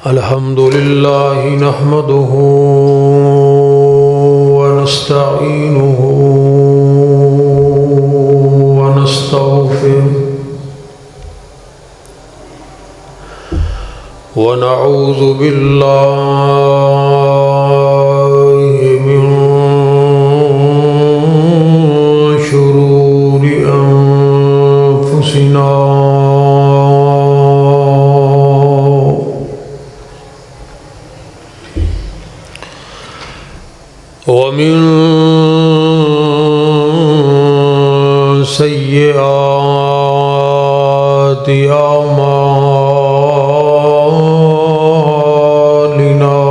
الحمد لله نحمده ونستعينه ونستغفره ونعوذ بالله من شرور أنفسنا ومن سيئات أعمالنا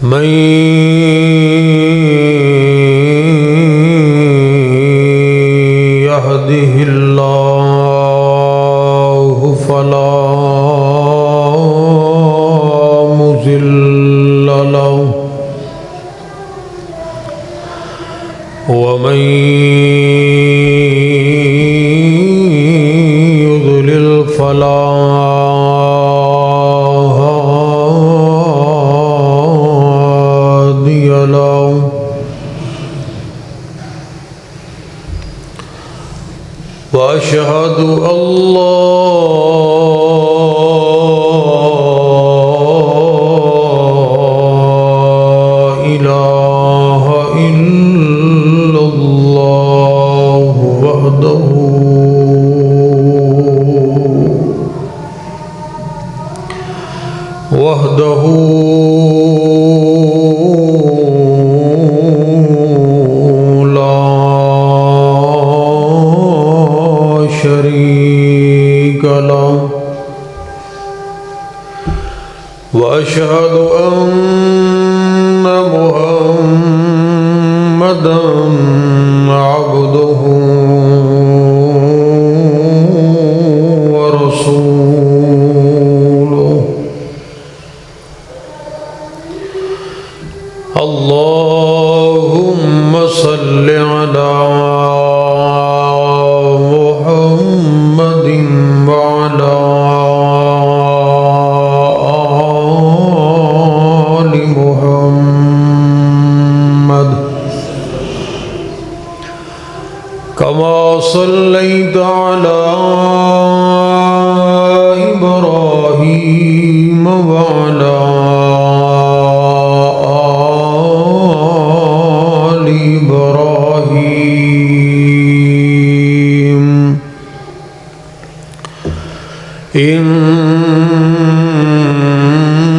من يهده الله فلا مضل له ومن يضلل فلا هادي له وأشهد أن لا إله إلا الله وحده لا شريك له وأشهد أن محمدا عبده ورسوله اللهم صل على محمد وعلى آل محمد كما صليت على إبراهيم وعلى آل إبراهيم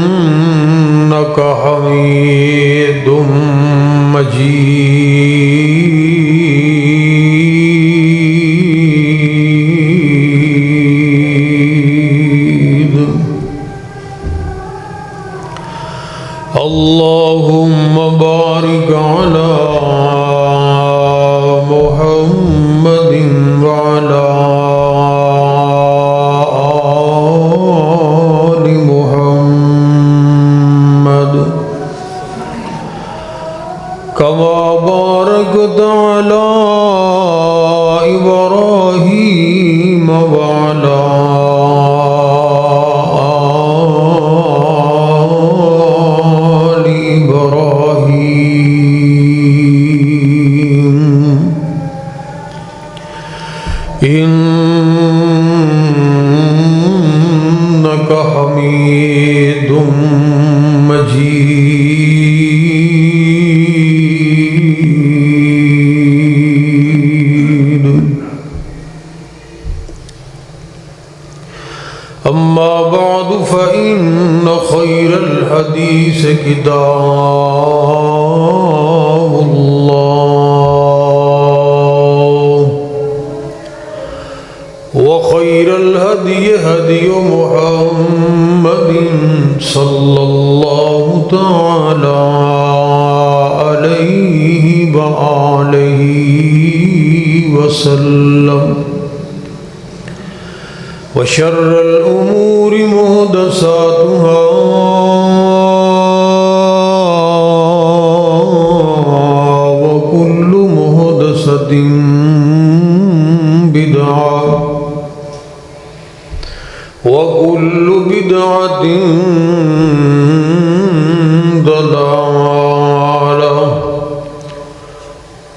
إنك حميد مجيد اللهم بارك على محمد وعلى آل محمد كما باركت على إبراهيم وعلى آل إبراهيم إنك حميد مجيد أما بعد فإن خير الحديث كتاب الله وخير الهدي هدي محمد صلى الله تعالى عليه وآله وسلم وشر الأمور محدثاتها وكل محدثة بدعة وكل بدعة ضلالة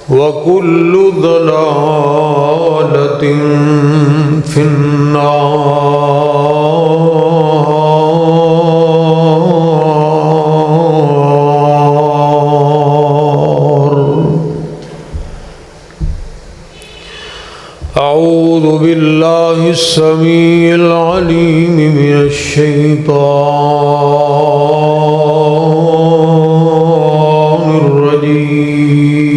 وكل ضلالة في النار. أعوذ بالله السميع العليم من الشيطان الرجيم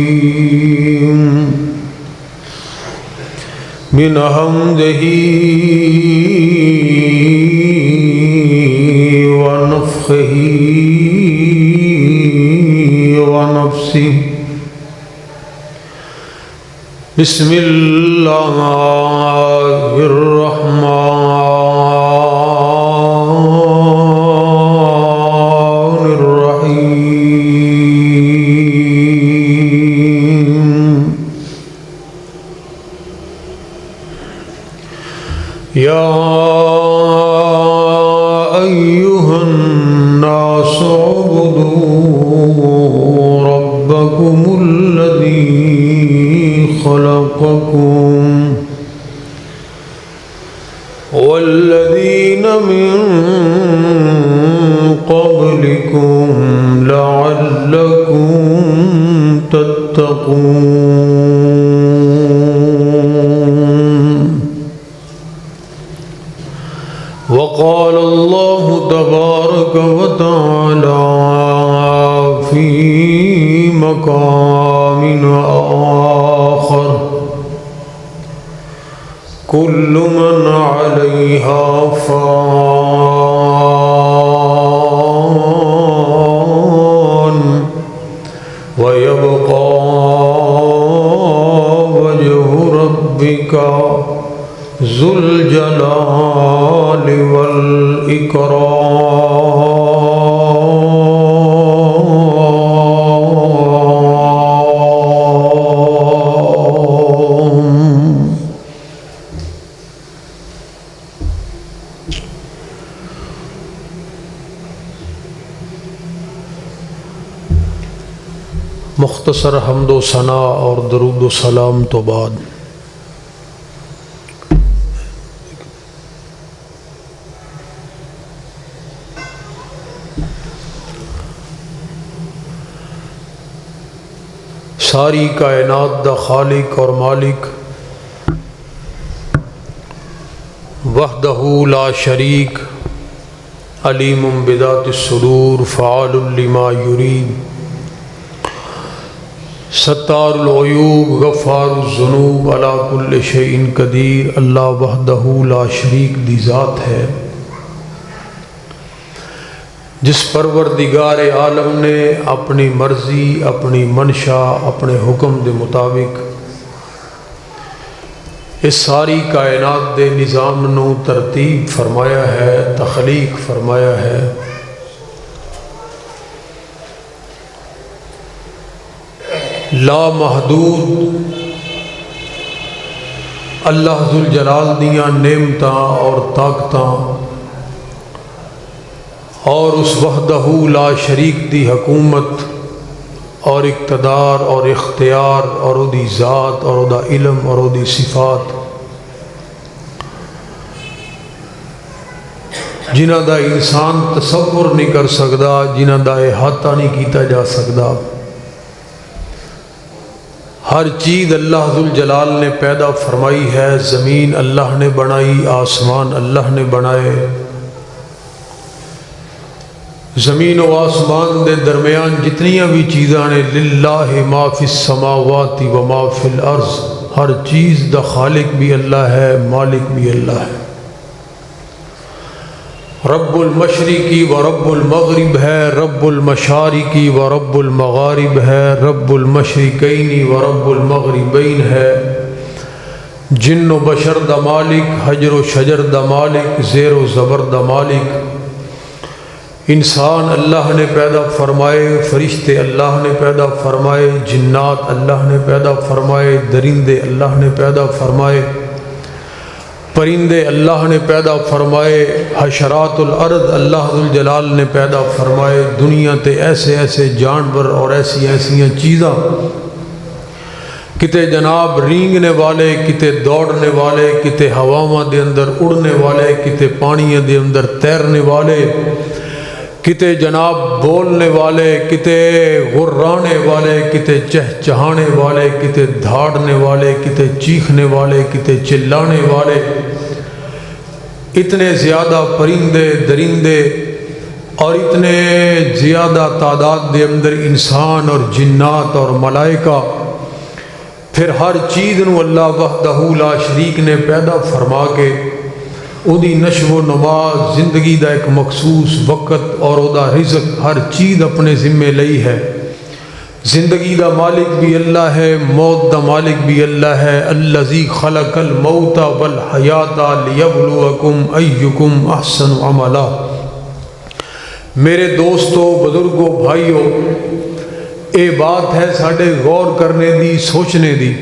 من همزه ونفخه ونفسه. بسم الله الرحمن الرحيم. يا أيها الناس اعبدوا ربكم الذي خلقكم والذين من قبلكم لعلكم تتقون. وقال الله تبارك وتعالى في مقام آخر: كل من عليها فان ويبقى وجه ربك ذو الجلال والإكرام. مختصر حمد و ثنا اور درود و سلام تو بعد ساری کائنات دا خالق اور مالک وحدہ لا شریک علیم بذات الصدور فعال لما یرید ستار العیوب غفار الذنوب علی کل شیء قدیر. اللہ وحدہ لا شریک دی ذات ہے جس پروردگار عالم نے اپنی مرضی، اپنی منشا، اپنے حکم دے مطابق اس ساری کائنات دے نظام نو ترتیب فرمایا ہے، تخلیق فرمایا ہے. لا محدود اللہ ذوالجلال دیاں نعمتاں اور طاقتاں اور اس وحدہ لا شریک دی حکومت اور اقتدار اور اختیار اور او دی ذات اور او دا علم اور او دی صفات جنہ دا انسان تصور نہیں کر سکدا، جنہ دا احاطہ نہیں کیتا جا سکدا. ہر چیز اللہ ذوالجلال نے پیدا فرمائی ہے. زمین اللہ نے بنائی، آسمان اللہ نے بنائے. زمین و آسمان دے درمیان جتنیاں بھی چیزاں نے للہ ما فی السماوات و ما فی الارض، ہر چیز دا خالق بھی اللہ ہے، مالک بھی اللہ ہے. رب المشرقی و رب المغرب ہے، رب المشارقی و رب المغارب ہے، رب المشرقین و رب المغربین ہے. جن و بشر دا مالک، حجر و شجر دا مالک، زیر و زبر دا مالک. انسان اللہ نے پیدا فرمائے، فرشتے اللہ نے پیدا فرمائے، جنات اللہ نے پیدا فرمائے، درندے اللہ نے پیدا فرمائے، پرندے اللہ نے پیدا فرمائے، حشرات الارض اللہ ذو الجلال نے پیدا فرمائے۔ دنیا تے ایسے ایسے جانور اور ایسی ایسیاں چیزاں، کتے جناب رینگنے والے، کتے دوڑنے والے، کتے ہواواں دے اندر اڑنے والے، کتے پانی دے اندر تیرنے والے، کتے جناب بولنے والے، کتے غرانے والے، کتے چہچہانے والے، کتے دھاڑنے والے، کتے چیخنے والے، کتے چلانے والے، اتنے زیادہ پرندے درندے اور اتنے زیادہ تعداد دے اندر انسان اور جنات اور ملائکہ۔ پھر ہر چیز نو اللہ وحدہ لا شریک نے پیدا فرما کے او دی نشو و نما، زندگی دا ایک مخصوص وقت اور او دا رزق، ہر چیز اپنے ذمے لئی ہے۔ زندگی دا مالک بھی اللہ ہے، موت دا مالک بھی اللہ ہے۔ الذی خلق الموت والحیات لیبلوکم ایکم احسن عملا۔ میرے دوستو، بزرگوں، بھائیو، اے بات ہے ساڑھے غور کرنے دی، سوچنے دی۔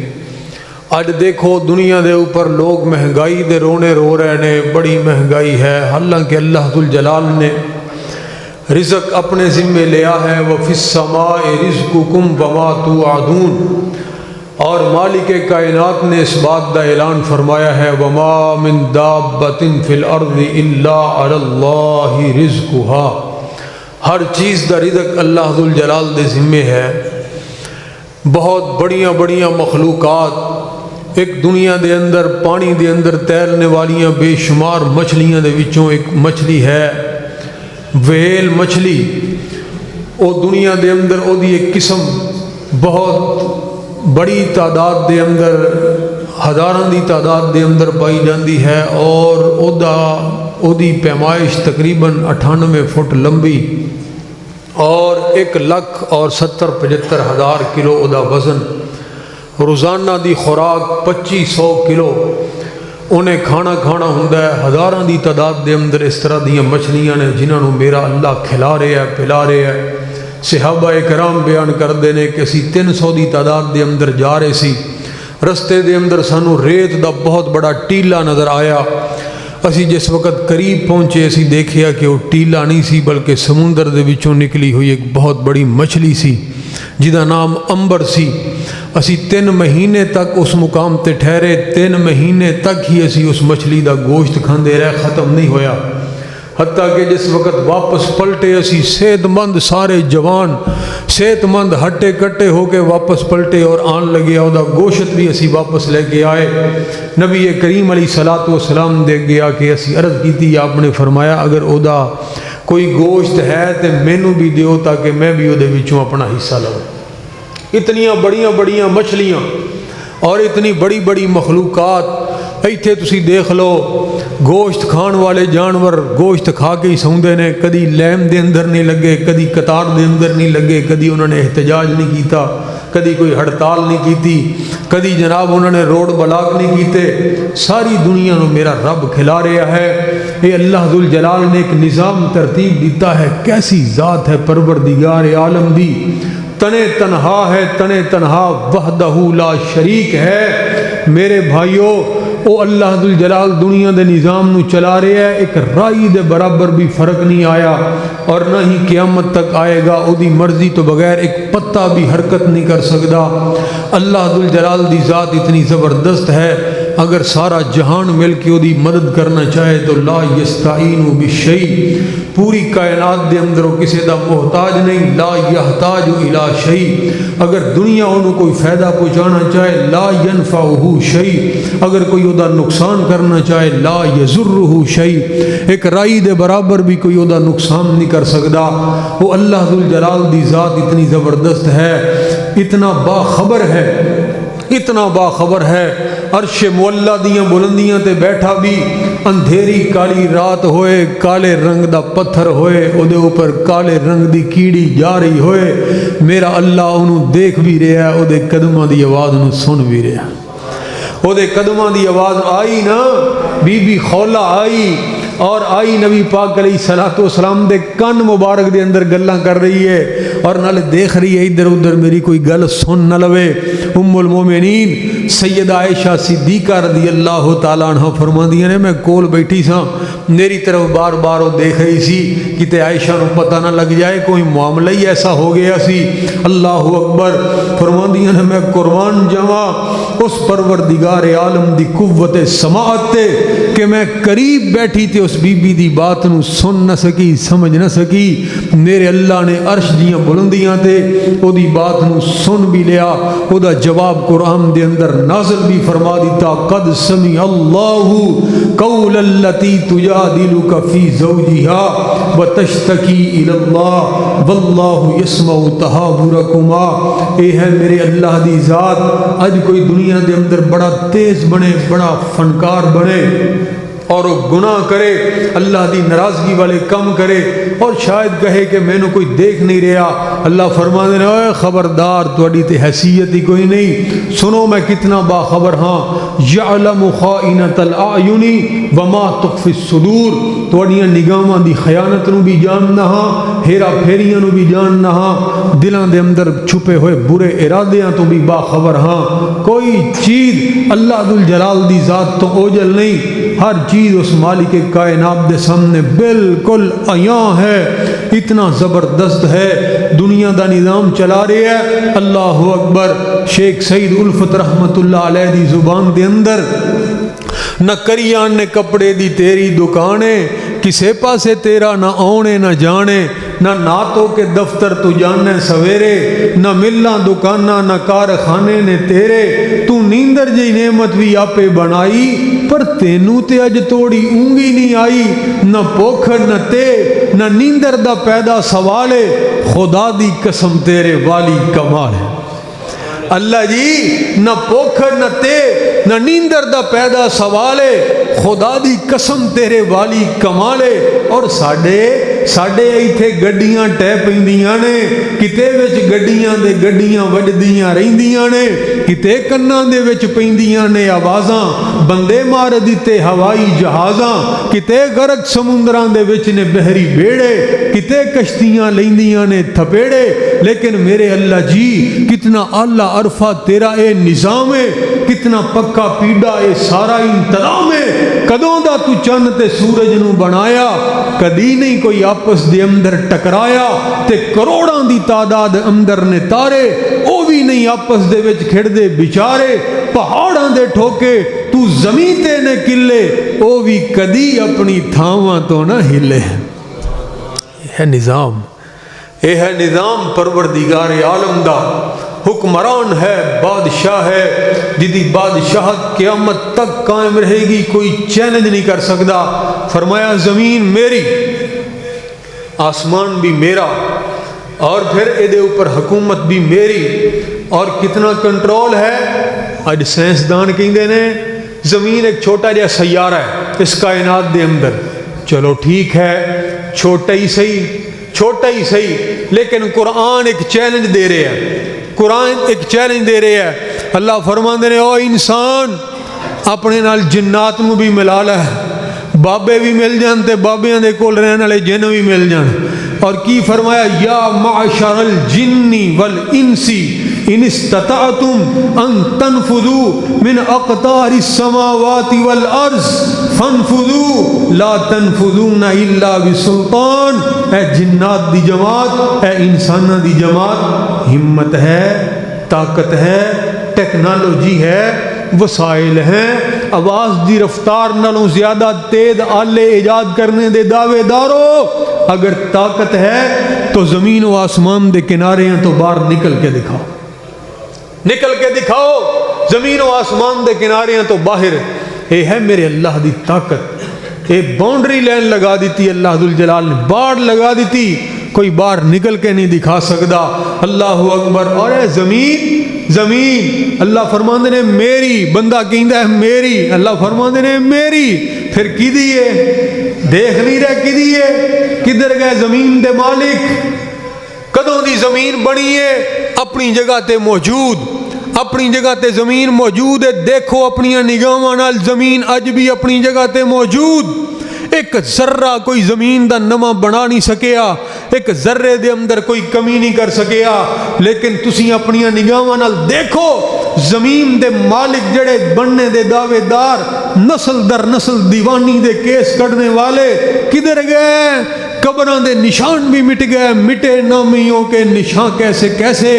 اج دیکھو دنیا دے اوپر لوگ مہنگائی دے رونے رو رہے نے، بڑی مہنگائی ہے، حالانکہ اللہ ذو الجلال نے رزق اپنے ذمے لیا ہے۔ وَفِي السَّمَاءِ رِزْقُكُمْ وَمَا تُوعَدُونَ، اور مالک کائنات نے اس بات دا اعلان فرمایا ہے، وَمَا مِن دَابَّةٍ فِي الْأَرْضِ إِلَّا عَلَى اللَّهِ رِزْقُهَا۔ ہر چیز دا رزق اللہ ذو الجلال دے ذمے ہے۔ بہت بڑیاں بڑیاں مخلوقات، ایک دنیا دے اندر پانی دے اندر تیرنے والیاں بے شمار مچھلیاں دے وچوں ایک مچھلی ہے ویل مچھلی۔ او دنیا دے اندر او دی ایک قسم بہت بڑی تعداد دے اندر، ہزاراں دی تعداد دے اندر پائی جاندی ہے، اور او دی پیمائش تقریباً 98 فٹ لمبی اور 1,70,75,000 کلو او دا وزن۔ روزانہ دی خوراک 2500 کلو انہیں کھانا ہوندا ہے۔ ہزاراں دی تعداد دے اندر اس طرح دیاں مچھلیاں نے جنہاں نو میرا اللہ کھلا رہے ہے، پلا رہے ہے۔ صحابہ کرام بیان کردے نے کہ اسی 300 دی تعداد دے اندر جا رہے سی، رستے دے اندر سانو ریت دا بہت بڑا ٹیلا نظر آیا۔ اسی جس وقت قریب پہنچے اسی دیکھیا کہ وہ ٹیلا نہیں سی بلکہ سمندر دے وچوں نکلی ہوئی ایک بہت بڑی مچھلی سی جدا نام امبر سی۔ اسی 3 مہینے تک اس مقام تے ٹھہرے، 3 مہینے تک ہی اسی اس مچھلی دا گوشت کھاندے رہے، ختم نہیں ہویا۔ حتیٰ کہ جس وقت واپس پلٹے اسی صحت مند سارے جوان، صحت مند ہٹے کٹے ہو کے واپس پلٹے اور آن لگے، او دا گوشت بھی اسی واپس لے کے آئے۔ نبی کریم علیہ الصلوۃ والسلام دے گیا کہ اسی عرض کیتی، آپ نے فرمایا اگر او دا کوئی گوشت ہے تے مینوں بھی دیو تاکہ میں بھی او دے وچوں اپنا حصہ لوں۔ اتنیاں بڑیاں بڑیاں مچھلیاں اور اتنی بڑی بڑی مخلوقات، ایتھے تسی دیکھ لو گوشت کھان والے جانور گوشت کھا کے ہی سوندے نے، کدی لین دے اندر نہیں لگے، کدی قطار دے اندر نہیں لگے، کدی انہوں نے احتجاج نہیں کیتا، کدی کوئی ہڑتال نہیں کیتی، کدی جناب انہوں نے روڈ بلاک نہیں کیتے۔ ساری دنیا نو میرا رب کھلا رہا ہے۔ اے اللہ ذو الجلال نے ایک نظام ترتیب دیتا ہے، کیسی ذات ہے پروردگار عالم دی، تنے تنہا ہے، تنے تنہا وحدہ لا شریک ہے۔ میرے بھائیو، او اللہ ذو الجلال دنیا دے نظام نو چلا رہے ہے، ایک رائی دے برابر بھی فرق نہیں آیا اور نہ ہی قیامت تک آئے گا۔ او دی مرضی تو بغیر ایک پتا بھی حرکت نہیں کر سکتا۔ اللہ ذو الجلال دی ذات اتنی زبردست ہے، اگر سارا جہان مل کے او دی مدد کرنا چاہے تو لا یستعین بشیء، پوری کائنات دے اندر وہ کسی دا محتاج نہیں، لا یحتاج الی شیء، اگر دنیا انہوں کوئی فائدہ پہنچانا چاہے لا ینفعہ شیء، اگر کوئی او دا نقصان کرنا چاہے لا یضرہ شیء، ایک رائی دے برابر بھی کوئی او دا نقصان نہیں کر سکتا۔ وہ اللہ ذو الجلال دی ذات اتنی زبردست ہے، اتنا باخبر ہے، اتنا باخبر ہے، عرش مولا دیاں بلندیاں تے بیٹھا بھی، اندھیری کالی رات ہوئے، کالے رنگ دا پتھر ہوئے، او دے اوپر کالے رنگ دی کیڑی جا رہی ہوئے، میرا اللہ انہوں دیکھ بھی رہا ہے، او دے قدمہ دی آواز انہوں سن بھی رہا ہے۔ او دے قدمہ دی آواز آئی نا، بی بی خولہ آئی اور آئی نبی پاک علیہ الصلوۃ والسلام دے کن مبارک دے اندر گلاں کر رہی ہے اور نالے دیکھ رہی ہے ادھر ادھر میری کوئی گل سن نہ لوے۔ ام المومنین سیدہ عائشہ صدیقہ رضی اللہ تعالیٰ عنہ فرماندیاں نے میں کول بیٹھی ساں، میری طرف بار بار وہ دیکھ رہی سی کتے عائشہ نو پتہ نہ لگ جائے کوئی معاملہ ہی ایسا ہو گیا سی۔ اللہ اکبر فرماندیاں نے میں قربان جاواں اس پروردگار عالم دی قوت سماعت تے کہ میں قریب بیٹھی تے اس بی بی دی بات نو سن نہ سکی سمجھ نہ سکی، میرے اللہ نے عرش دیاں بلندیاں تے او دی بات نو سن بھی لیا، او دا جواب قرآن دے اندر نازل بھی فرما دیتا، قد سمع اللہ قول التی تجادلک فی زوجہا وتشتکی الی اللہ واللہ یسمع تحاورکما۔ اے ہے میرے اللہ دی ذات، اج کوئی دنیا دے اندر بڑا تیز بنے، بڑا فنکار بنے اور وہ گناہ کرے، اللہ دی ناراضگی والے کم کرے اور شاید کہے کہ میں نے کوئی دیکھ نہیں رہا، اللہ فرما دے اے خبردار تواڈی تے حیثیت ہی کوئی نہیں، سنو میں کتنا باخبر ہاں، یعلم خائنۃ الاعین وما تخفی الصدور، تواڈیاں نگاہاں دی خیانت نو بھی جاننا ہاں، ہیرا پھیریاں نو بھی جاننا ہاں، دلاں دے اندر چھپے ہوئے برے ارادیاں تو بھی باخبر ہاں۔ کوئی چیز اللہ ذوالجلال دی ذات تو اوجل نہیں، ہر چیز اس مالک کائنات دے سامنے بالکل عیاں ہے، اتنا زبردست ہے، دنیا دا نظام چلا رہے ہے۔ اللہ اکبر، شیخ سعید الفت رحمت اللہ علیہ دی زبان دے اندر نہ کریان نے کپڑے دی تیری دکانے، کسے پاسے تیرا نہ آنے نہ جانے، نہ ناتوں کے دفتر تو جانے سویرے، نہ ملاں دکانہ نہ کارخانے نے تیرے، تو نیندر جی نعمت بھی آپے بنائی، پر تینوں تے اج توڑی اونگی نہیں آئی، نہ پوکھر نہ تے نہ نیندر دا پیدا سوالے، خدا دی قسم تیرے والی کمال ہے۔ اللہ جی نہ پوکھر نہ تے نہ نیندر دا پیدا سوالے، خدا دی قسم تیرے والی کمالے۔ اور ساڈے ایتھے گڈیاں ٹہ پیندیاں نے، کتے وچ گڈیاں دے گڈیاں وجدیاں رہندیاں نے، کتے کناں دے وچ پیندیاں نے آوازاں، بندے مار دتے ہوائی جہازاں، کتے غرق سمندراں دے وچ نے بحری بیڑے، کتے کشتیاں لیندیاں نے تھپیڑے، لیکن میرے اللہ جی کتنا اعلیٰ عرفہ تیرا اے نظام ہے، کتنا پکا پیڈا اے سارا انتظام ہے۔ کدوں دا تو چند تے سورج نو بنایا، کدی نہیں کوئی آپس دے اندر ٹکرایا، تے کروڑاں دی تعداد اندر نے تارے، او بھی نہیں آپس دے وچ کھڑ دے بچارے، پہاڑاں دے ٹھوکے تو زمین تے نے کلے، او بھی کدی اپنی تھاواں تو نہ ہلے۔ یہ ہے نظام، یہ ہے نظام پروردگار عالم دا، حکمران ہے، بادشاہ ہے، جدی بادشاہت قیامت تک قائم رہے گی، کوئی چیلنج نہیں کر سکتا۔ فرمایا زمین میری، آسمان بھی میرا، اور پھر ادھے اوپر حکومت بھی میری، اور کتنا کنٹرول ہے۔ اج سائنسدان کہندے نے زمین ایک چھوٹا جہا سیارہ ہے اس کائنات دے اندر، چلو ٹھیک ہے، چھوٹا ہی صحیح، لیکن قرآن ایک چیلنج دے رہے ہیں، قرآن ایک چیلنج دے رہے ہیں۔ اللہ فرماندے نے او انسان اپنے نال جنات نو بھی ملا لے، بابے بھی مل جان تے بابیاں دے کول رہن والے جن بھی مل جان۔ اور کی فرمایا یا معشر الجن والانس ان استطعتم ان تنفذوا من اقطار السماوات والارض فانفذوا لا تنفذون الا بسلطان۔ اے جنات دی جماعت، اے انساناں دی جماعت، ہمت ہے، طاقت ہے، ٹیکنالوجی ہے، وسائل ہیں، آواز دی رفتار نالوں زیادہ تیز آلے ایجاد کرنے دے دعوے دارو، اگر طاقت ہے تو زمین و آسمان دے کنارے ہیں تو باہر نکل کے دکھاؤ، زمین و آسمان دے کنارے ہیں تو باہر۔ اے ہے میرے اللہ دی طاقت، اے باؤنڈری لائن لگا دیتی اللہ ذوالجلال نے، باڑ لگا دیتی، کوئی باہر نکل کے نہیں دکھا سکتا۔ اللہ اکبر۔ اور اے زمین اللہ فرماندے نے میری، بندہ کہندا ہے میری، اللہ فرماندے نے میری، پھر کی دیئے دیکھ نہیں رہے، کی دیئے کدھر گئے زمین دے مالک؟ کدوں دی زمین بنی ہے؟ اپنی جگہ تے موجود، اپنی جگہ تے زمین موجود ہے، دیکھو اپنی نگاہاں نال زمین اج بھی اپنی جگہ تے موجود۔ ایک ذرہ کوئی زمین دا نواں بنا نہیں سکیا، ایک ذرے دے اندر کوئی کمی نہیں کر سکیا، لیکن تسی اپنی نگاہاں نال دیکھو زمین دے مالک جڑے بننے دے دعوے دار، نسل در نسل دیوانی دے کیس کڑنے والے کدھر گئے؟ قبراں دے نشان بھی مٹ گئے، مٹے نامیوں کے نشان کیسے کیسے،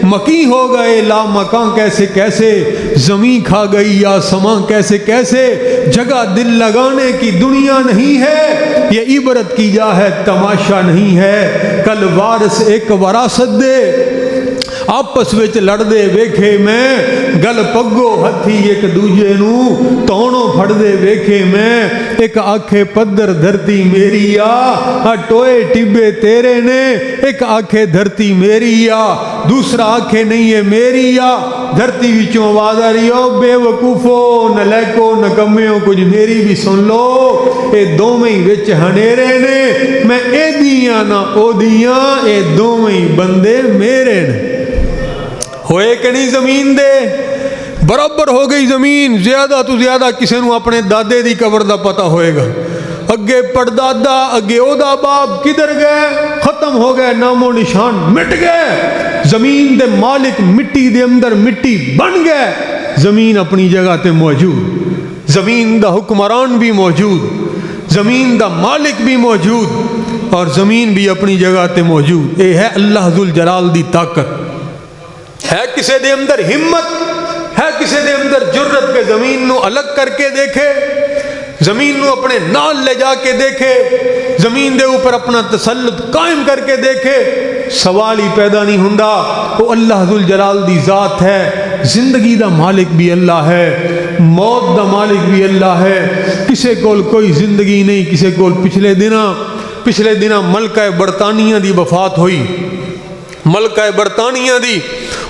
مکی ہو گئے لا مکان کیسے کیسے، زمین کھا گئی آسمان کیسے کیسے، جگہ دل لگانے کی دنیا نہیں ہے، یہ عبرت کی جا ہے تماشا نہیں ہے۔ کل وارث ایک وراثت دے آپس وچ لڑ دے ویکھے میں، گل پگو ہتھی ایک دوجے نو تونوں پھڑ دے ویکھے میں، ایک آکھے پدر دھرتی میری آ ٹوئے ٹبے تیرے نے، ایک آکھے دھرتی میری آ دوسرا آکھے نہیں ہے میری آ، دھرتی وچوں آواز آ رہی ہو بے وقوفو نلیکو نکمیوں کچھ میری بھی سن لو، اے دوویں وچ ہنیرے نے، میں اے دیاں نہ او دیاں، اے دوویں بندے میرے نے۔ ہوئے کہ نہیں زمین دے برابر ہو گئی زمین، زیادہ تو زیادہ کسی نو اپنے دادے دی قبر دا پتہ ہوئے گا، اگے پڑدادا اگے او دا باپ کدھر گئے؟ ختم ہو گئے، نام و نشان مٹ گئے۔ زمین دے مالک مٹی دے اندر مٹی بن گئے، زمین اپنی جگہ تے موجود، زمین دا حکمران بھی موجود، زمین دا مالک بھی موجود، اور زمین بھی اپنی جگہ تے موجود۔ اے ہے اللہ ذوالجلال دی طاقت۔ ہے کسے دے اندر ہمت، ہے کسے دے اندر جرت کے زمین نو الگ کر کے دیکھے، زمین نو اپنے نال لے جا کے دیکھے، زمین دے اوپر اپنا تسلط قائم کر کے دیکھے؟ سوال ہی پیدا نہیں ہوندا۔ وہ اللہ ذوالجلال دی ذات ہے، زندگی دا مالک بھی اللہ ہے، موت دا مالک بھی اللہ ہے۔ کسے کول کوئی زندگی نہیں، کسے کول پچھلے دنہ ملکہ برطانیہ دی وفات ہوئی، ملکہ برطانیہ دی،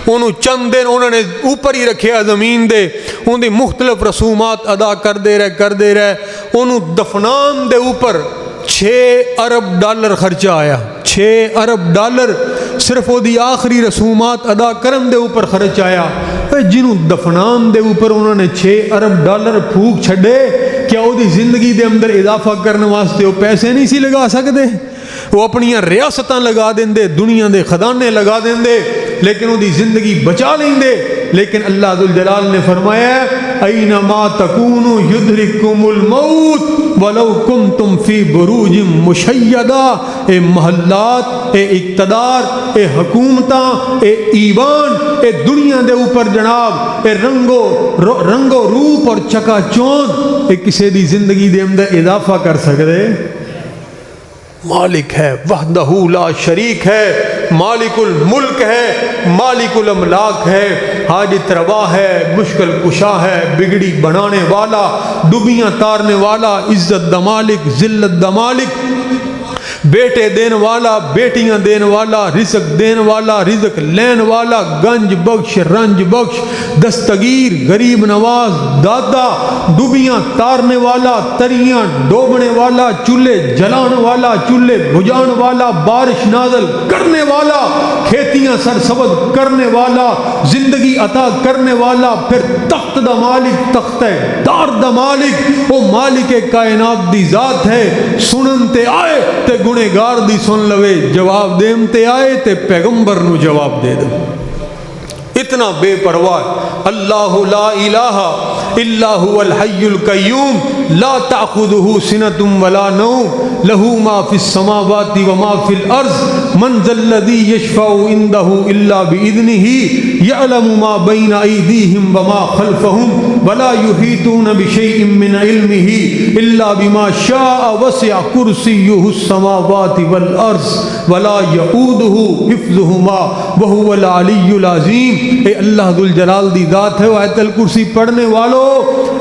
انہوں چند دن انہوں نے اوپر ہی رکھیا زمین دے، ان دی مختلف رسومات ادا کر دے رہے، انہوں دفنان دے اوپر 6 ارب ڈالر خرچہ آیا، 6 ارب ڈالر صرف وہ دی آخری رسومات ادا کرن دے اوپر خرچ آیا۔ جنہوں دفنان دے اوپر انہوں نے 6 ارب ڈالر پھوک چھڑے، کیا وہ دی زندگی دے اندر اضافہ کرنے واسطے وہ پیسے نہیں سی لگا سکتے؟ وہ اپنی ریاستاں لگا دیں دے، دنیا دے خزانے لگا دیں دے، لیکن وہ دی زندگی بچا لیں دے۔ لیکن اللہ ذوالجلال نے فرمایا اینما تکونوا یدرککم الموت ولو کنتم فی بروج مشیدہ۔ اے محلات، اے اقتدار، اے حکومتاں، اے ایوان، اے دنیا دے اوپر جناب اے رنگ و روپ اور چکا چوند، اے کسی دی زندگی دے اندر اضافہ کر سکتے؟ مالک ہے، وحدہ لا شریک ہے، مالک الملک ہے، مالک الاملاک ہے، حاجت روا ہے، مشکل کشا ہے، بگڑی بنانے والا، ڈوبیاں تارنے والا، عزت دا مالک، ذلت دا مالک، بیٹے دین والا، بیٹیاں دین والا، رزق دین والا، رزق لین والا، گنج بخش، رنج بخش، دستگیر، غریب نواز، دادا، ڈوبیاں تارنے والا، تریاں ڈوبنے والا، چولہے جلان والا، چولہے بجھان والا، بارش نازل کرنے والا، کھیتیاں سرسبز کرنے والا، زندگی عطا کرنے والا، پھر تخت دا مالک، تخت دار دا مالک، وہ مالک کائنات دی ذات ہے۔ سنن تے آئے تے گنہگار دی سن لوے، جواب دیم تے آئے تے پیغمبر نو جواب دے دو۔ اتنا بے پرواہ۔ اللہ لا الہ الا هو الحی القیوم لا تأخذہ سنۃ ولا نوم لہ ما فی السماوات وما فی الارض من ذا الذی یشفع عندہ الا بإذنہ یعلم ما بین ایدیہم وما خلفہم ولا یحیطون بشیء من علمہ الا بما شاء وسع کرسیہ السماوات والارض ولا یؤودہ حفظہما وہو العلی العظیم۔ اے اللہ ذوالجلال دی ذات ہے۔ وہ آیت الکرسی پڑھنے والو،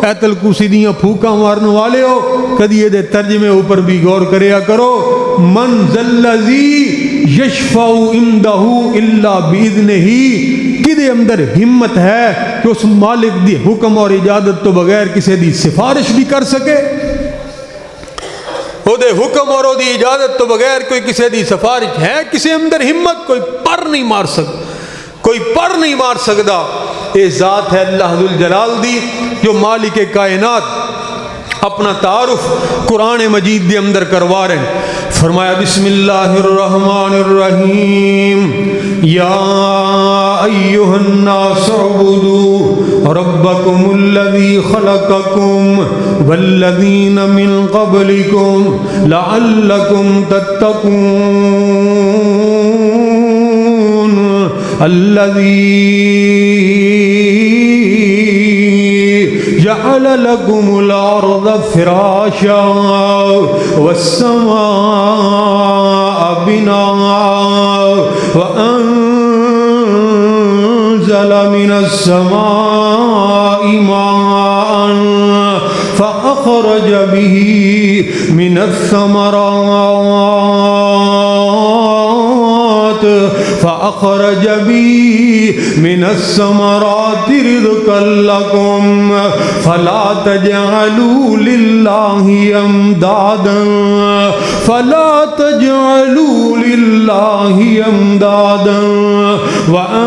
آیت الکرسی دیاں پھوکاں مارنے والے ہو، کدی یہ دے ترجمے اوپر بھی غور کریا کرو۔ من ذلذی یشفع عندہ الا باذنہ، کدے اندر ہمت ہے کہ اس مالک دی حکم اور اجازت تو بغیر کسی دی سفارش بھی کر سکے؟ وہ دے حکم اور دی اجازت تو بغیر کوئی کسی دی سفارش ہے کسی اندر ہمت؟ کوئی پر نہیں مار سکتا، کوئی پر نہیں مار سکتا۔ یہ ذات ہے اللہ ذوالجلال دی جو مالک کائنات اپنا تعارف قرآن مجید دے اندر کروا رہے ہیں. فرمایا بسم اللہ الرحمن الرحیم یا ایھا الناس اعبدوا ربکم الذی خلقکم والذین من قبلکم لعلکم تتقون الذی جعل لكم الأرض فراشا والسماء بناء وأنزل من السماء ماء فأخرج به من الثمرات من الثمرات رزقا لكم فلا تجعلوا لله أندادا وأنتم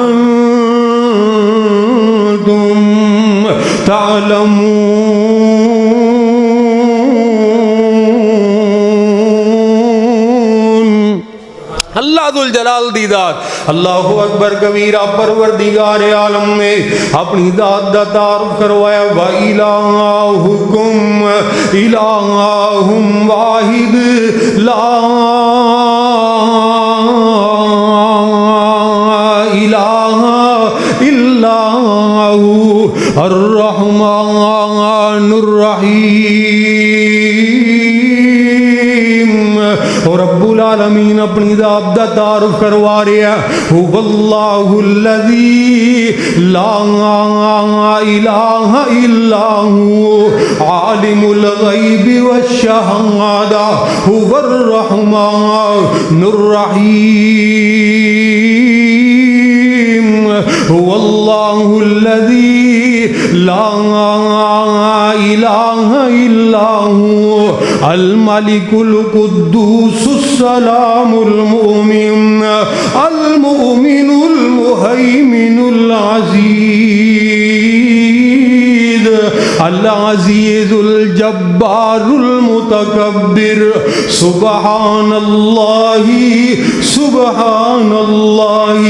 تعلمون. اللہ ذو الجلال دی ذات. اللہ اکبر کبیرہ. پروردگار عالم نے اپنی ذات دا تعارف کروایا. وَإِلَٰهُكُمْ إِلَٰهٌ وَاحِدٌ لَا إِلَٰهَ إِلَّا هُوَ الرَّحْمَٰنُ الرَّحِيمُ. اور رب العالمین اپنی ذات دا تعارف کروا رہا ہے. هو اللہ الذی لا الہ الا هو عالم الغیب والشہادہ هو الرحمن الرحیم. هو اللہ الذی لا الہ الا هو الملک القدوس السلام المؤمن المهيمن العزيز الجبار المتكبر. سبحان الله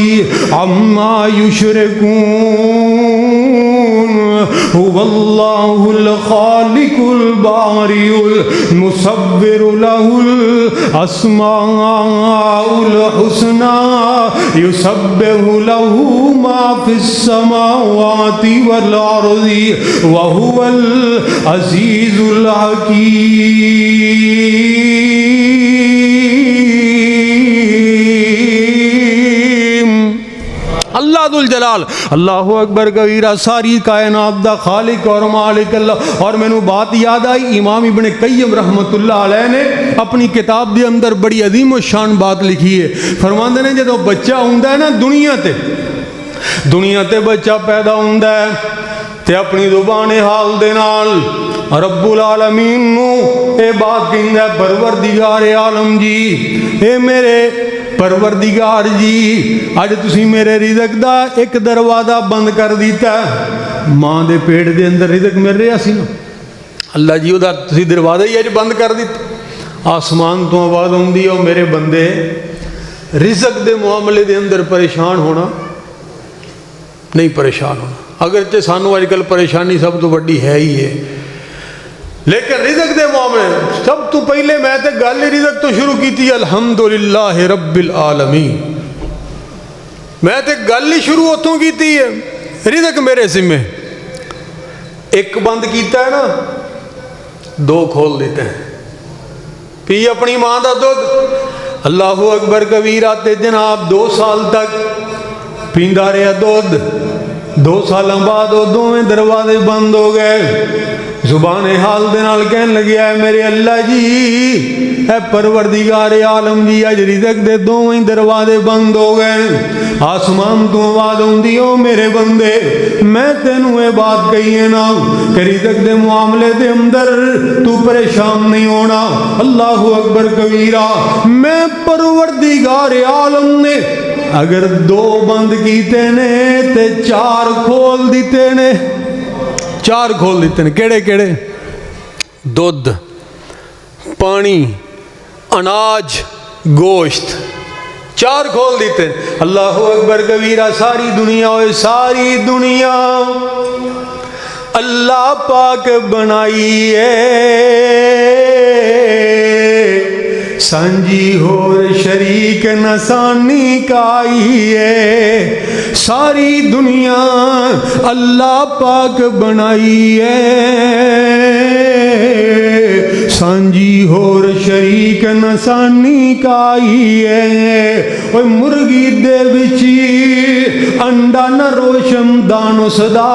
عما يشركون. هو الله الخالق البارئ المصور له الأسماء الحسنى يسبح له ما في السماوات والأرض وهو العزيز الحكيم. اللہ ذو الجلال. اللہ اکبر کبیرہ. ساری کائنات دا خالق اور مالک اللہ. اور میں نے بات یاد آئی امام ابن قیم رحمت اللہ علیہ نے اپنی کتاب دے اندر بڑی عظیم و شان بات لکھی ہے. فرماندے نے جدو بچہ ہوندا ہے نا دنیا تے بچہ پیدا ہوندا ہے تے اپنی زبان حال دے نال رب العالمین نو اے بات کہندا ہے پروردگار عالم جی اے میرے پروردگار جی اج تسی میرے رزق دا ایک دروازہ بند کر دیتا ہے. ماں دے پیٹ دے اندر رزق مل رہا سی نا اللہ جی دا تسی دروازہ ہی اج بند کر دیتا. آسمان تو آواز آندی ہے میرے بندے رزق دے معاملے دے اندر پریشان ہونا نہیں پریشان ہونا. اگرچہ سانو آج کل پریشانی سب تو بڑی ہے ہی ہے لیکن رزق دے معاملے سب تو پہلے میں تے گل رزق تو شروع کی تھی الحمدللہ رب العالمین. میں تے گل ہی شروع اتوں کی تھی ہے رزق میرے ذمہ. ایک بند کیتا ہے نا دو کھول دیتے ہیں. پی اپنی ماں دا دودھ اللہ اکبر کبیرہ تے جناب 2 سال تک پیندا رہا دودھ. 2 سال بعد وہ دونوں دروازے بند ہو گئے. زبان حال دے نال کہن لگیا ہے میرے اللہ جی اے پروردگار عالم جی اج رزق دے دونوں دروازے بند ہو گئے. آسمان تو آواز آندی او میرے بندے میں تینوں اے بات کہی ہے نا کہ رزق دے معاملے دے اندر تو پریشان نہیں ہونا. اللہ اکبر کبیرہ. میں پروردگار عالم نے اگر 2 بند کیتے نے تے 4 کھول دیتے نے. 4 کھول دیتے ہیں. کیڑے کیڑے؟ دودھ، پانی، اناج، گوشت، 4 کھول دیتے ہیں۔ اللہ اکبر کبیرہ۔ ساری دنیا ہوئے، ساری دنیا اللہ پاک بنائی ہے، سانجی ہور شریک نسانی کائی ہے۔ ساری دنیا اللہ پاک بنائی ہے، سانجی ہور شریک نسانی کائی ہے۔ اوہ مرغی دے وچی انڈا نہ روشم دانو صدا،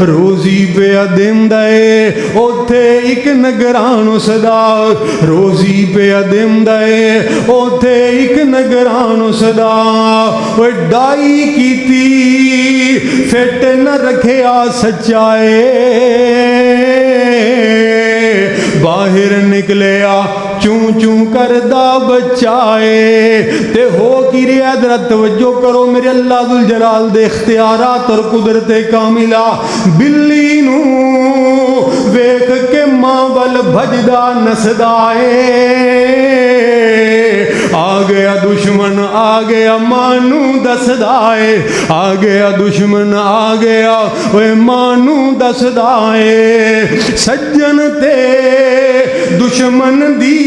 روزی پہ دم دے اوتھے ایک نگرانو صدا، روزی پہ دم دے اوتھے ایک نگرانو صدا۔ وہ ڈائی کیتی فٹ نہ رکھیا سچائے، باہر نکلیا چون چون کردہ بچائے۔ تے ہو کی ریادرت توجہ کرو میرے اللہ ذوالجلال دے اختیارات اور قدرت کاملہ۔ بلی نو ویکھ کے ماں ول بھجدا نسدائے، آ گیا دشمن آ گیا مانو دسدائے، آ گیا دشمن آ گیا اوے مانو دسدائے۔ سجن تے دشمن دی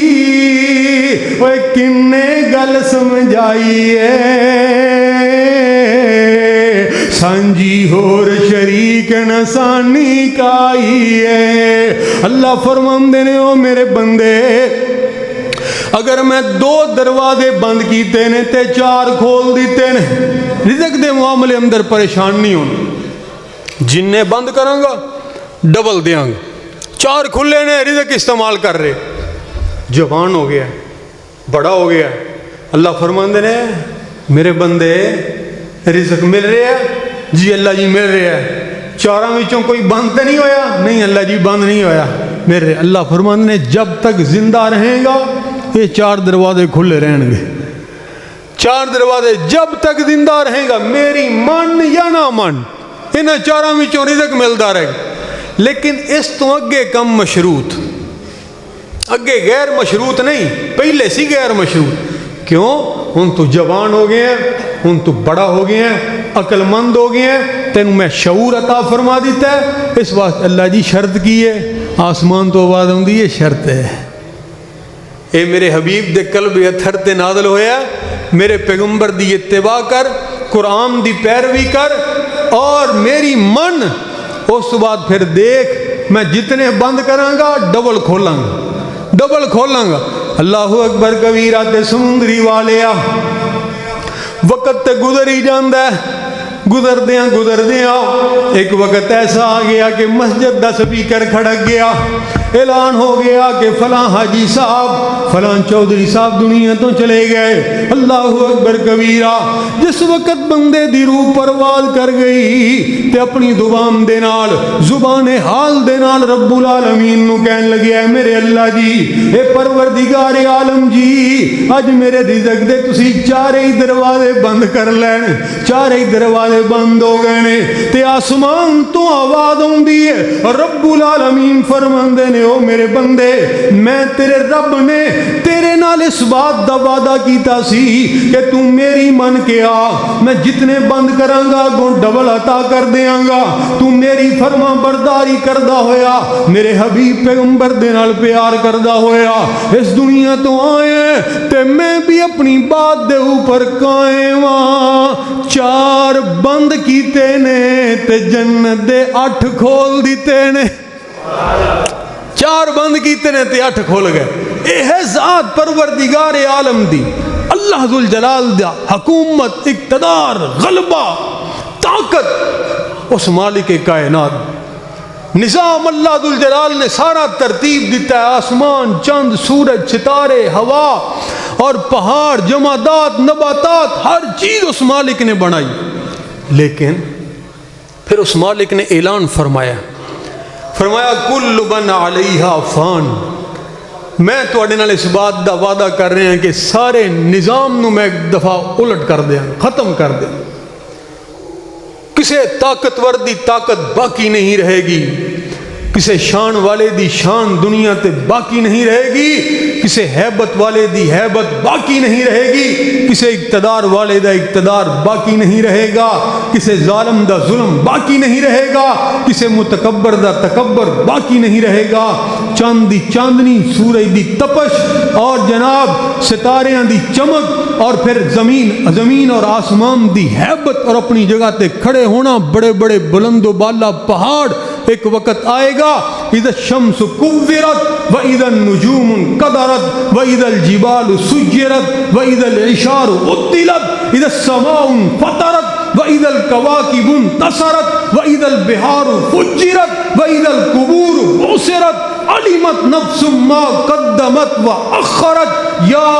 اوے کنے گل سمجھائی ہے، سانجی ہور شریک نسانی کائی ہے۔ اللہ فرماندے نے او میرے بندے، اگر میں 2 دروازے بند کیتے نے تے 4 کھول دیتے نے، رزق دے معاملے اندر پریشان نہیں ہونا۔ جننے بند کراں گا ڈبل دیاں گا، 4 کھلے نے رزق استعمال کر رہے، جوان ہو گیا بڑا ہو گیا۔ اللہ فرماندے نے میرے بندے رزق مل رہے ہیں؟ جی اللہ جی مل رہے ہیں۔ 4 وچوں کوئی بند نہیں ہویا؟ نہیں اللہ جی بند نہیں ہویا میرے۔ اللہ فرماندے نے جب تک زندہ رہیں گا یہ 4 دروازے کھلے رہیں گے، 4 دروازے جب تک زندہ رہیں گا، میری من یا نہ من انہاں 4 وچوں رزق ملدا رہے گا۔ لیکن اس تو اگے کم مشروط، اگے غیر مشروط نہیں، پہلے سی غیر مشروط۔ کیوں؟ ہن تو جوان ہو گئے ہیں، ہن تو بڑا ہو گئے ہیں، عقل مند ہو گئے ہیں، تینوں میں شعور عطا فرما دیتا ہے۔ اس واسطے اللہ جی شرط کی ہے، آسمان تو آواز آندی ہے شرط ہے، اے میرے حبیب دے قلب اتھر تے نازل ہویا، میرے پیغمبر دی اتباع کر، قرآن دی پیروی کر اور میری من۔ اس بعد پھر دیکھ میں جتنے بند کراں گا ڈبل کھولاں گا، ڈبل کھولاں گا۔ اللہ اکبر کبیرہ۔ تے سمندری والیا وقت تے گزر ہی جاندہ ہے، گزر دیاں ایک وقت ایسا آ گیا کہ مسجد دا سپیکر کھڑک گیا، اعلان ہو گیا کہ فلاں حاجی صاحب فلاں چودھری صاحب دنیا تو چلے گئے۔ اللہ اکبر کبیرہ۔ جس وقت بندے دی روح پرواز کر گئی تے اپنی زبان دے نال، زبان حال دے نال رب العالمین نو کہن لگیا ہے میرے اللہ جی، اے پروردگار عالم جی، اج میرے رزق دے تسی 4 ہی دروازے بند کر لین، 4 ہی دروازے بند ہو گئے نے۔ تے آسمان تو آواز آندی ہے، رب العالمین فرماندے نے او میرے بندے، میں تیرے رب نے تیرے نال اس بات دا وعدہ کیتا سی کہ تو میری من کے آ، میں جتنے بند کراں گا گوں ڈبل عطا کر دیاں گا۔ تو میری فرما برداری کردا ہویا، میرے حبیب پیغمبر دے نال پیار کردا ہویا اس دنیا تو آئے تے میں بھی اپنی بات دے اوپر قائم ہاں۔ 4 بند کیتے نے تے جنت دے 8 کھول دیتے نے، 4 بند کیتے نے تے 8 کھول گئے۔ اے ہے ذات پروردگار عالم دی، اللہ ذوالجلال دا حکومت، اقتدار، غلبہ، طاقت اس مالک کائنات۔ نظام اللہ ذوالجلال نے سارا ترتیب دیتا ہے، آسمان، چاند، سورج، ستارے، ہوا اور پہاڑ، جمادات، نباتات، ہر چیز اس مالک نے بنائی۔ لیکن پھر اس مالک نے اعلان فرمایا کل من علیہا فان، میں تواڈے نال اس بات دا وعدہ کر رہے ہیں کہ سارے نظام نو میں ایک دفعہ الٹ کر دیاں، ختم کر دیاں، کسے طاقتور دی طاقت باقی نہیں رہے گی، کسے شان والے دی شان دنیا تے باقی نہیں رہے گی، کسے ہیبت والے دی ہیبت باقی نہیں رہے گی، کسے اقتدار والے دا اقتدار باقی نہیں رہے گا، کسے ظالم دا ظلم باقی نہیں رہے گا، کسے متکبر دا تکبر باقی نہیں رہے گا۔ چاند دی چاندنی، سورج دی تپش اور جناب ستاریاں دی چمک اور پھر زمین اور آسمان دی ہیبت اور اپنی جگہ تے کھڑے ہونا، بڑے بڑے بلند و بالا پہاڑ، ایک وقت آئے گا اذا الشمس كورت واذا النجوم انكدرت واذا الجبال سجرت واذا العشار عطلت اذا السماء انفطرت واذا الكواكب انتصرت واذا البحار فجرت واذا القبور بعثرت علمت نفس ما قدمت واخرت یا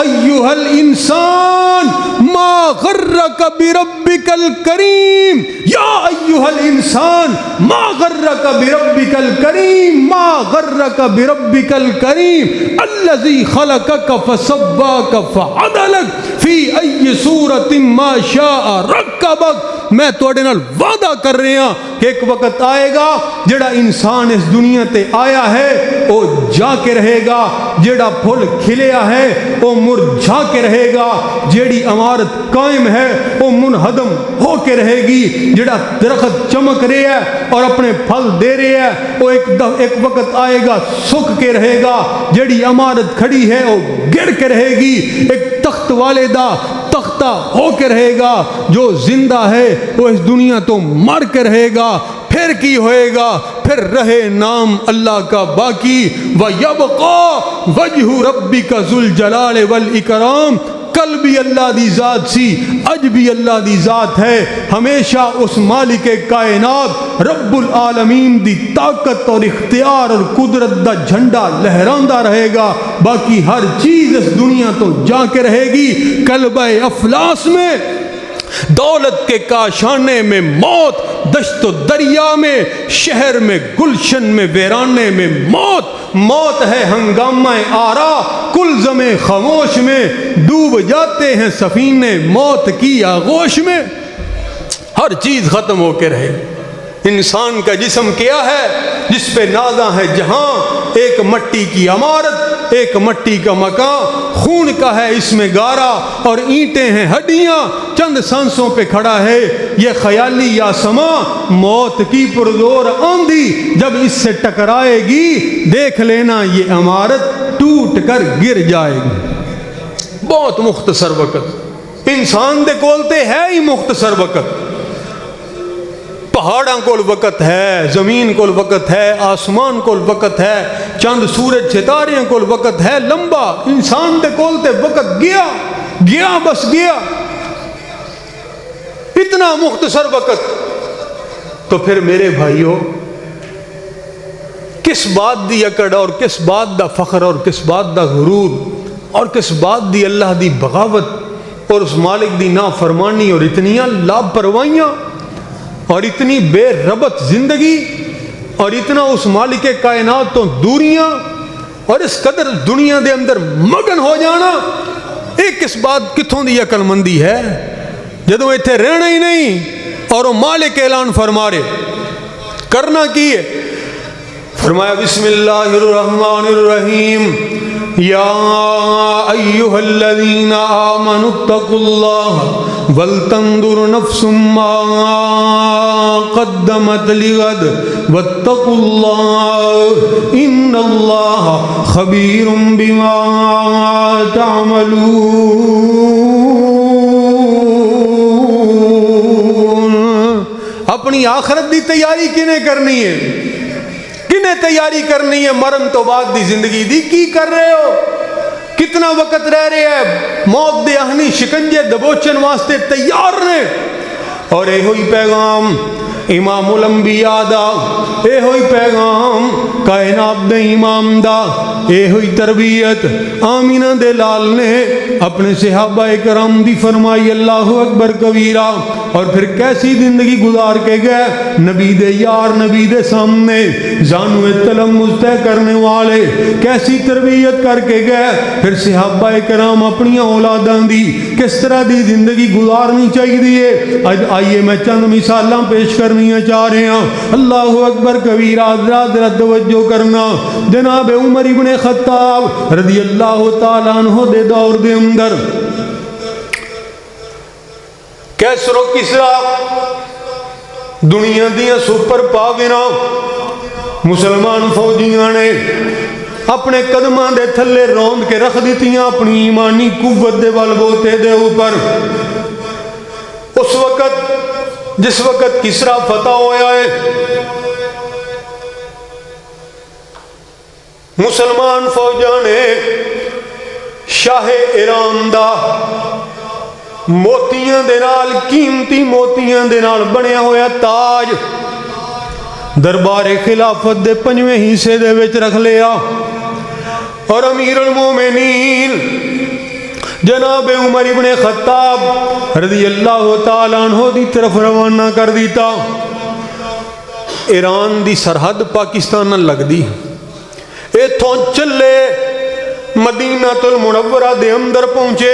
ایها الانسان ما غرک بربک الکریم، یا ایها الانسان ما غرک بربک الکریم، ما غرک بربک الکریم الذی خلقک فسواک فعدلک فی ای صورت ما شاء رکبک۔ میں توڑے نال وعدہ کر رہے ہیں کہ ایک وقت آئے گا جڑا انسان اس دنیا تے آیا ہے وہ جا کے رہے گا، جڑا پھل کھلیا ہے وہ مرجھا کے رہے گا، جیڑی عمارت قائم ہے وہ منہدم ہو کے رہے گی، جڑا درخت چمک رہے ہے اور اپنے پھل دے رہے ہے وہ ایک وقت آئے گا سکھ کے رہے گا، جیڑی عمارت کھڑی ہے وہ گر کے رہے گی، ایک تخت والے دا تختہ ہو کے رہے گا، جو زندہ ہے وہ اس دنیا تو مر کے رہے گا، پھر کی ہوئے گا، پھر رہے نام اللہ کا باقی، وَيَبْقَى وَجْهُ رَبِّكَ ذُو الْجَلَالِ وَالْإِكْرَامِ۔ کل بھی اللہ دی ذات سی، اج بھی اللہ دی ذات ہے، ہمیشہ اس مالک کائنات رب العالمین دی طاقت اور اختیار اور قدرت دا جھنڈا لہراندا رہے گا، باقی ہر چیز اس دنیا تو جا کے رہے گی۔ کلبہ افلاس میں، دولت کے کاشانے میں موت، دشت و دریا میں، شہر میں گلشن میں ویرانے میں موت، موت ہے ہنگامہ آرا کلزم خاموش میں، ڈوب جاتے ہیں سفینے موت کی آغوش میں۔ ہر چیز ختم ہو کے رہے، انسان کا جسم کیا ہے جس پہ نازاں ہے جہاں، ایک مٹی کی عمارت، ایک مٹی کا مکان، خون کا ہے اس میں گارا اور اینٹیں ہیں ہڈیاں، چند سانسوں پہ کھڑا ہے یہ خیالی یا سما، موت کی پرزور آندھی جب اس سے ٹکرائے گی دیکھ لینا یہ عمارت ٹوٹ کر گر جائے گی۔ بہت مختصر وقت، انسان دے کولتے ہے ہی مختصر وقت، پہاڑاں کول وقت ہے، زمین کول وقت ہے، آسمان کول وقت ہے، چند سورج ستاریاں کول وقت ہے لمبا، انسان دے کولتے وقت گیا گیا بس گیا، اتنا مختصر وقت۔ تو پھر میرے بھائیوں کس بات دی اکڑ اور کس بات دا فخر اور کس بات دا غرور اور کس بات دی اللہ دی بغاوت اور اس مالک دی نافرمانی اور اتنیاں لاپروائیاں اور اتنی بے ربط زندگی اور اتنا اس مالک کائنات تو دوریاں اور اس قدر دنیا دے اندر مگن ہو جانا، ایک اس بات کتھوں دی عقل مندی ہے جدوں ایتھے رہنا ہی نہیں اور وہ مالک اعلان فرما رہے، کرنا کی ہے؟ فرمایا بسم اللہ الرحمن الرحیم، یا ایہا الذین آمنوا اتقوا اللہ ولتنظر نفس ما قدمت لغد واتقوا اللہ ان اللہ خبیر بما تعملون۔ اپنی آخرت دی تیاری کنے کرنی ہے؟ کنے تیاری کرنی ہے مرن تو بعد دی زندگی دی؟ کی کر رہے ہو؟ کتنا وقت رہ رہے ہیں؟ موت دے اہنی شکنجے دبوچن واسطے تیار نے، اور اے ہوئی پیغام امام الانبیاء دا اے ہوئی پیغام کائنات دے امام دا اے ہوئی تربیت آمینہ دے لال نے اپنے صحابہ کرام دی فرمائی اللہ اکبر کبیرہ اور پھر کیسی زندگی گزار کے گئے نبی دے یار نبی دے سامنے زانو تلمذ طے کرنے والے کیسی تربیت کر کے گئے پھر صحابہ کرام اپنی اولاداں دی کس طرح دی زندگی گزارنی چاہیے آئیے میں چند مثالاں پیش کرنی چاہ رہے ہیں اللہ اکبر کبیرہ ذرا توجہ کرنا جناب عمر ابن خطاب رضی اللہ تعالیٰ عنہ دے دور دے اندر کیسر و کسرا دنیا دیا سپر پاوینا مسلمان فوجیاں نے اپنے قدماں دے تھلے روند کے رکھ دیتیاں اپنی ایمانی قوت دے والبوتے دے اوپر اس وقت جس وقت کسرا فتح ہویا ہے مسلمان فوجاں نے شاہ ایران دا موتیاں دے نال قیمتی موتیاں دے نال بنیا ہویا تاج دربار خلافت دے 5ویں حصے دے وچ رکھ لیا اور امیر المومنین جناب عمر ابن خطاب رضی اللہ تعالیٰ عنہ دی طرف روانہ کر دیتا ایران دی سرحد پاکستان نہ لگ دی ایتھوں چلے مدینہ المنورہ دے اندر پہنچے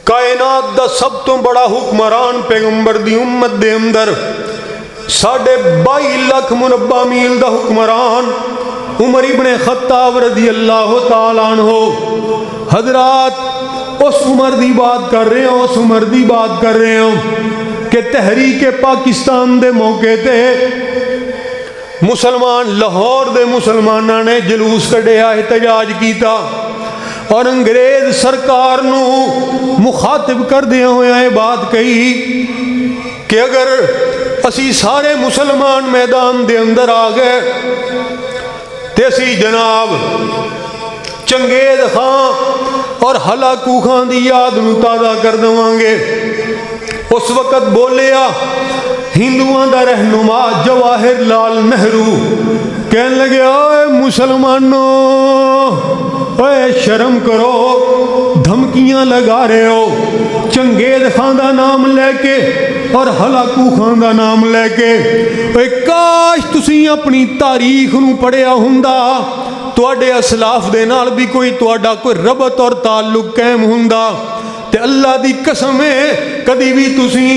کائنات دا سب تو بڑا حکمران پیغمبر دی امت دے اندر 22.5 لاکھ مربع میل دا حکمران عمر ابن خطاب رضی اللہ تعالیٰ عنہ حضرات اس عمر دی بات کر رہے ہیں اس عمر دی بات کر رہے ہیں کہ تحریک پاکستان دے موقع تے مسلمان لاہور دے مسلمانہ نے جلوس کڈیا احتجاج کیتا اور انگریز سرکار نو مخاطب کر دیا ہویا ہے بات کہی کہ اگر اسی سارے مسلمان میدان دے اندر آ گئے تے اسی جناب چنگیز خان اور ہلاکو خان دی یاد نو تازہ کر دوانگے اس وقت بولیا ہندوان دا رہنما جواہر لال نہرو کہنے لگے اے مسلمانوں اے شرم کرو دھمکیاں لگا رہے ہو چنگیز خان دا نام لے کے اور ہلاکو خان دا نام لے کے اے کاش تسی اپنی تاریخ نو پڑھیا ہوندا تواڈے اسلاف دے نال بھی کوئی تواڈا کوئی ربط اور تعلق قائم ہوندا تے اللہ دی قسم ہے کدی بھی تسی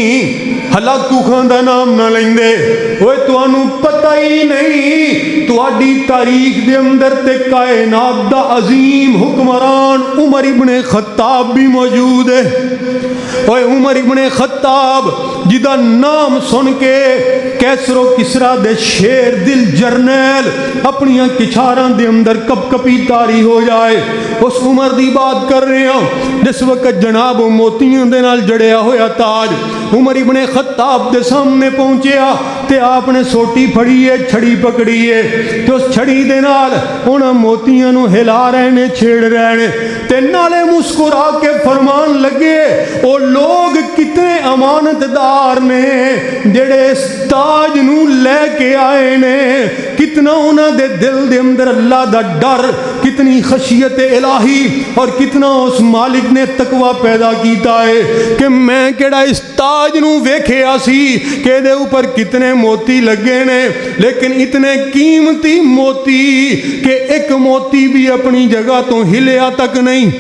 ہلاکو خان دا نام نہ لیندے اوے تانوں پتہ ہی نہیں تواڈی تاریخ دے اندر تے کائنات دا عظیم حکمران عمر ابن خطاب بھی موجود ہے اوے عمر ابن خطاب جدا نام سن کے کیسر و کسرا دے شیر دل جرنیل اپنی کچھاراں دے اندر کپ کپی تاری ہو جائے اس عمر دی بات کر رہے ہیں جس وقت جناب موتیاں دے نال جڑیا ہویا تاج عمر ابن خطاب دے سامنے پہنچیا تے آپ نے سوٹی پھڑی ہے چھڑی پکڑی ہے تے اس چھڑی دے نال انہاں موتیاں نو ہلا رہے نے چھیڑ رہے نے تے نالے مسکرا کے فرمان لگے او لوگ کتنے امانت دار نے جڑے اس تاج نو لے کے آئے نے کتنا انہاں دے دل دے اندر اللہ دا ڈر کتنی خشیت الہی اور کتنا اس مالک نے تقوی پیدا کیتا ہے کہ میں کیڑا اس تاج نو ویکھیا سی کہ دے اوپر کتنے موتی لگے نے لیکن اتنے قیمتی موتی کہ ایک موتی بھی اپنی جگہ تو ہلیا تک نہیں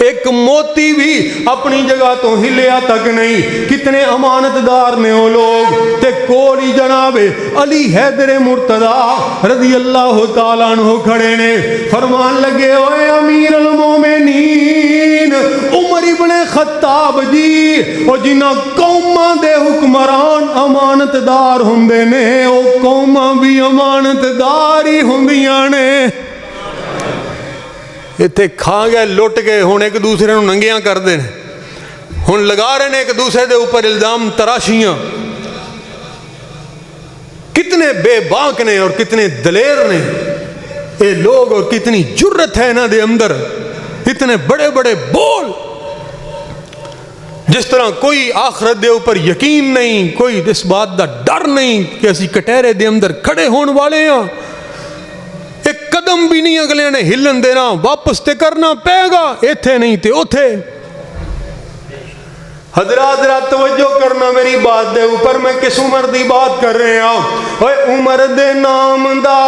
ایک موتی بھی اپنی جگہ تو ہلیا تک نہیں کتنے امانت دار نے وہ لوگ تے کولی جناب علی حیدر مرتضی رضی اللہ تعالیٰ عنہ کھڑے نے فرمان لگے اوے امیر المومنین عمر ابن خطاب جی او جنہ قوماں دے حکمران امانت دار ہوندے نے او قوماں بھی امانت دار ہی ہوندیاں نے اتنے کھا گئے لٹ گئے ہوں ایک دوسرے نو ننگیاں کر دے ہوں لگا رہے ہیں ایک دوسرے دے اوپر الزام تراشیاں کتنے بے باک نے اور کتنے دلیر نے اے لوگ اور کتنی جرت ہے انہاں دے اندر اتنے بڑے بڑے بول جس طرح کوئی آخرت دے اوپر یقین نہیں، کوئی اس بات دا ڈر نہیں کہ اسی کٹہرے دے اندر کھڑے ہون والے ہاں، ایک قدم بھی نہیں اگلے نے ہلن دینا، واپس تے کرنا پے گا، ایتھے نہیں تے اوتھے۔ حضرات ذرا توجہ کرنا میری بات دے اوپر، میں کس عمر دی بات کر رہے ہیں؟ اوے عمر دے نام دا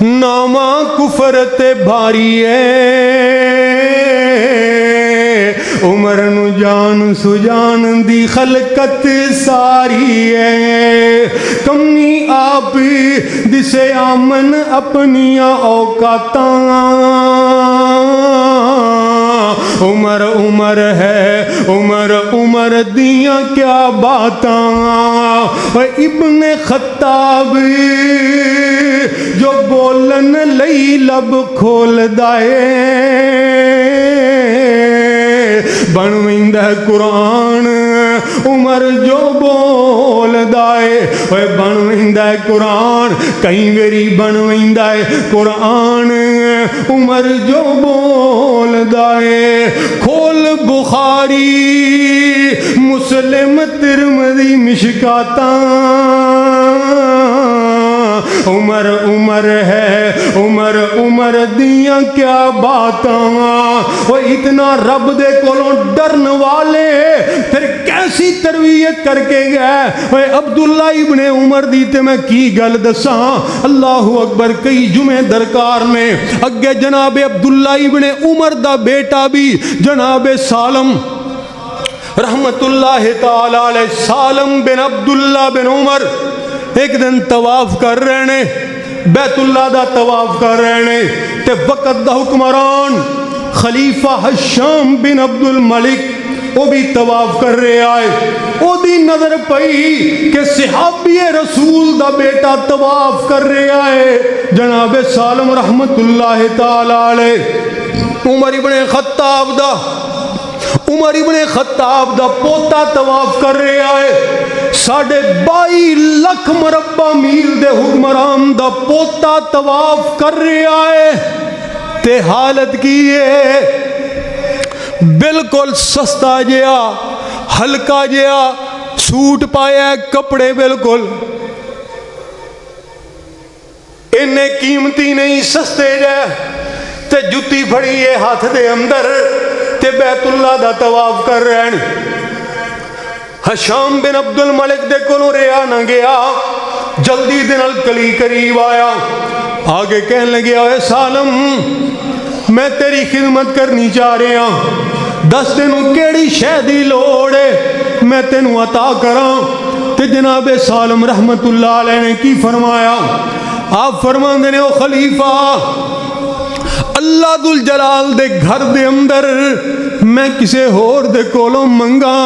نامہ کفر تے بھاری ہے، عمر نو جان سجان دی خلقت ساری ہے، کمی آپ دسے آمن اپنیاں اوقاتاں، عمر عمر ہے عمر عمر دیاں کیا باتاں، ابن خطاب جو بولن لئی لب کھول دائے، بنویندہ قرآن عمر جو بول دائے، بنویندہ قرآن کئی ویری بنویندہ قرآن عمر جو بول دائے، کھول بخاری مسلم ترمذی مشکاتاں، عمر عمر ہے عمر عمر دیاں کیا باتاں، وہ اتنا رب دے کولوں ڈرن والے پھر کیسی تربیت کر کے گئے۔ وہ عبداللہ ابن عمر دی تے میں کی گل دساں، اللہ اکبر، کئی جمعے درکار نے اگے جناب عبداللہ ابن عمر دا بیٹا بھی جناب سالم رحمت اللہ تعالی علیہ، سالم بن عبداللہ بن عمر ایک دن طواف کر رہے نے، بیت اللہ دا طواف کر رہے نے، تے وقت دا حکمران خلیفہ حشام بن عبد الملک وہ بھی طواف کر رہے آئے، او دی نظر پئی کہ صحابی رسول دا بیٹا طواف کر رہے آئے، جناب سالم رحمت اللہ تعالی علیہ، عمر ابن خطاب دا پوتا طواف کر رہے آئے، 22.5 لاکھ مربع میل دے حکمران دا پوتا طواف کر رہے آئے، تے حالت کی ہے بالکل سستا جیا ہلکا جیا سوٹ پایا، کپڑے بالکل انہیں قیمتی نہیں، سستے جائے، تے جتی پھڑی ہے ہاتھ دے اندر، تے بیت اللہ دا طواف کر رہے ہیں۔ حشام بن عبد الملک دے کولوں رہا نہ گیا، جلدی دے نال کلی قریب آیا، آگے کہنے لگے، اے سالم میں تیری خدمت کرنی چاہ رہے ہاں، دس تینوں کیڑی شے دی لوڑ ہے میں تینوں عطا کراں۔ تے جناب سالم رحمت اللہ علیہ نے کی فرمایا؟ آپ فرماندے نے، او خلیفہ، اللہ ذل جلال دے گھر دے اندر میں کسے ہور دے کولوں منگا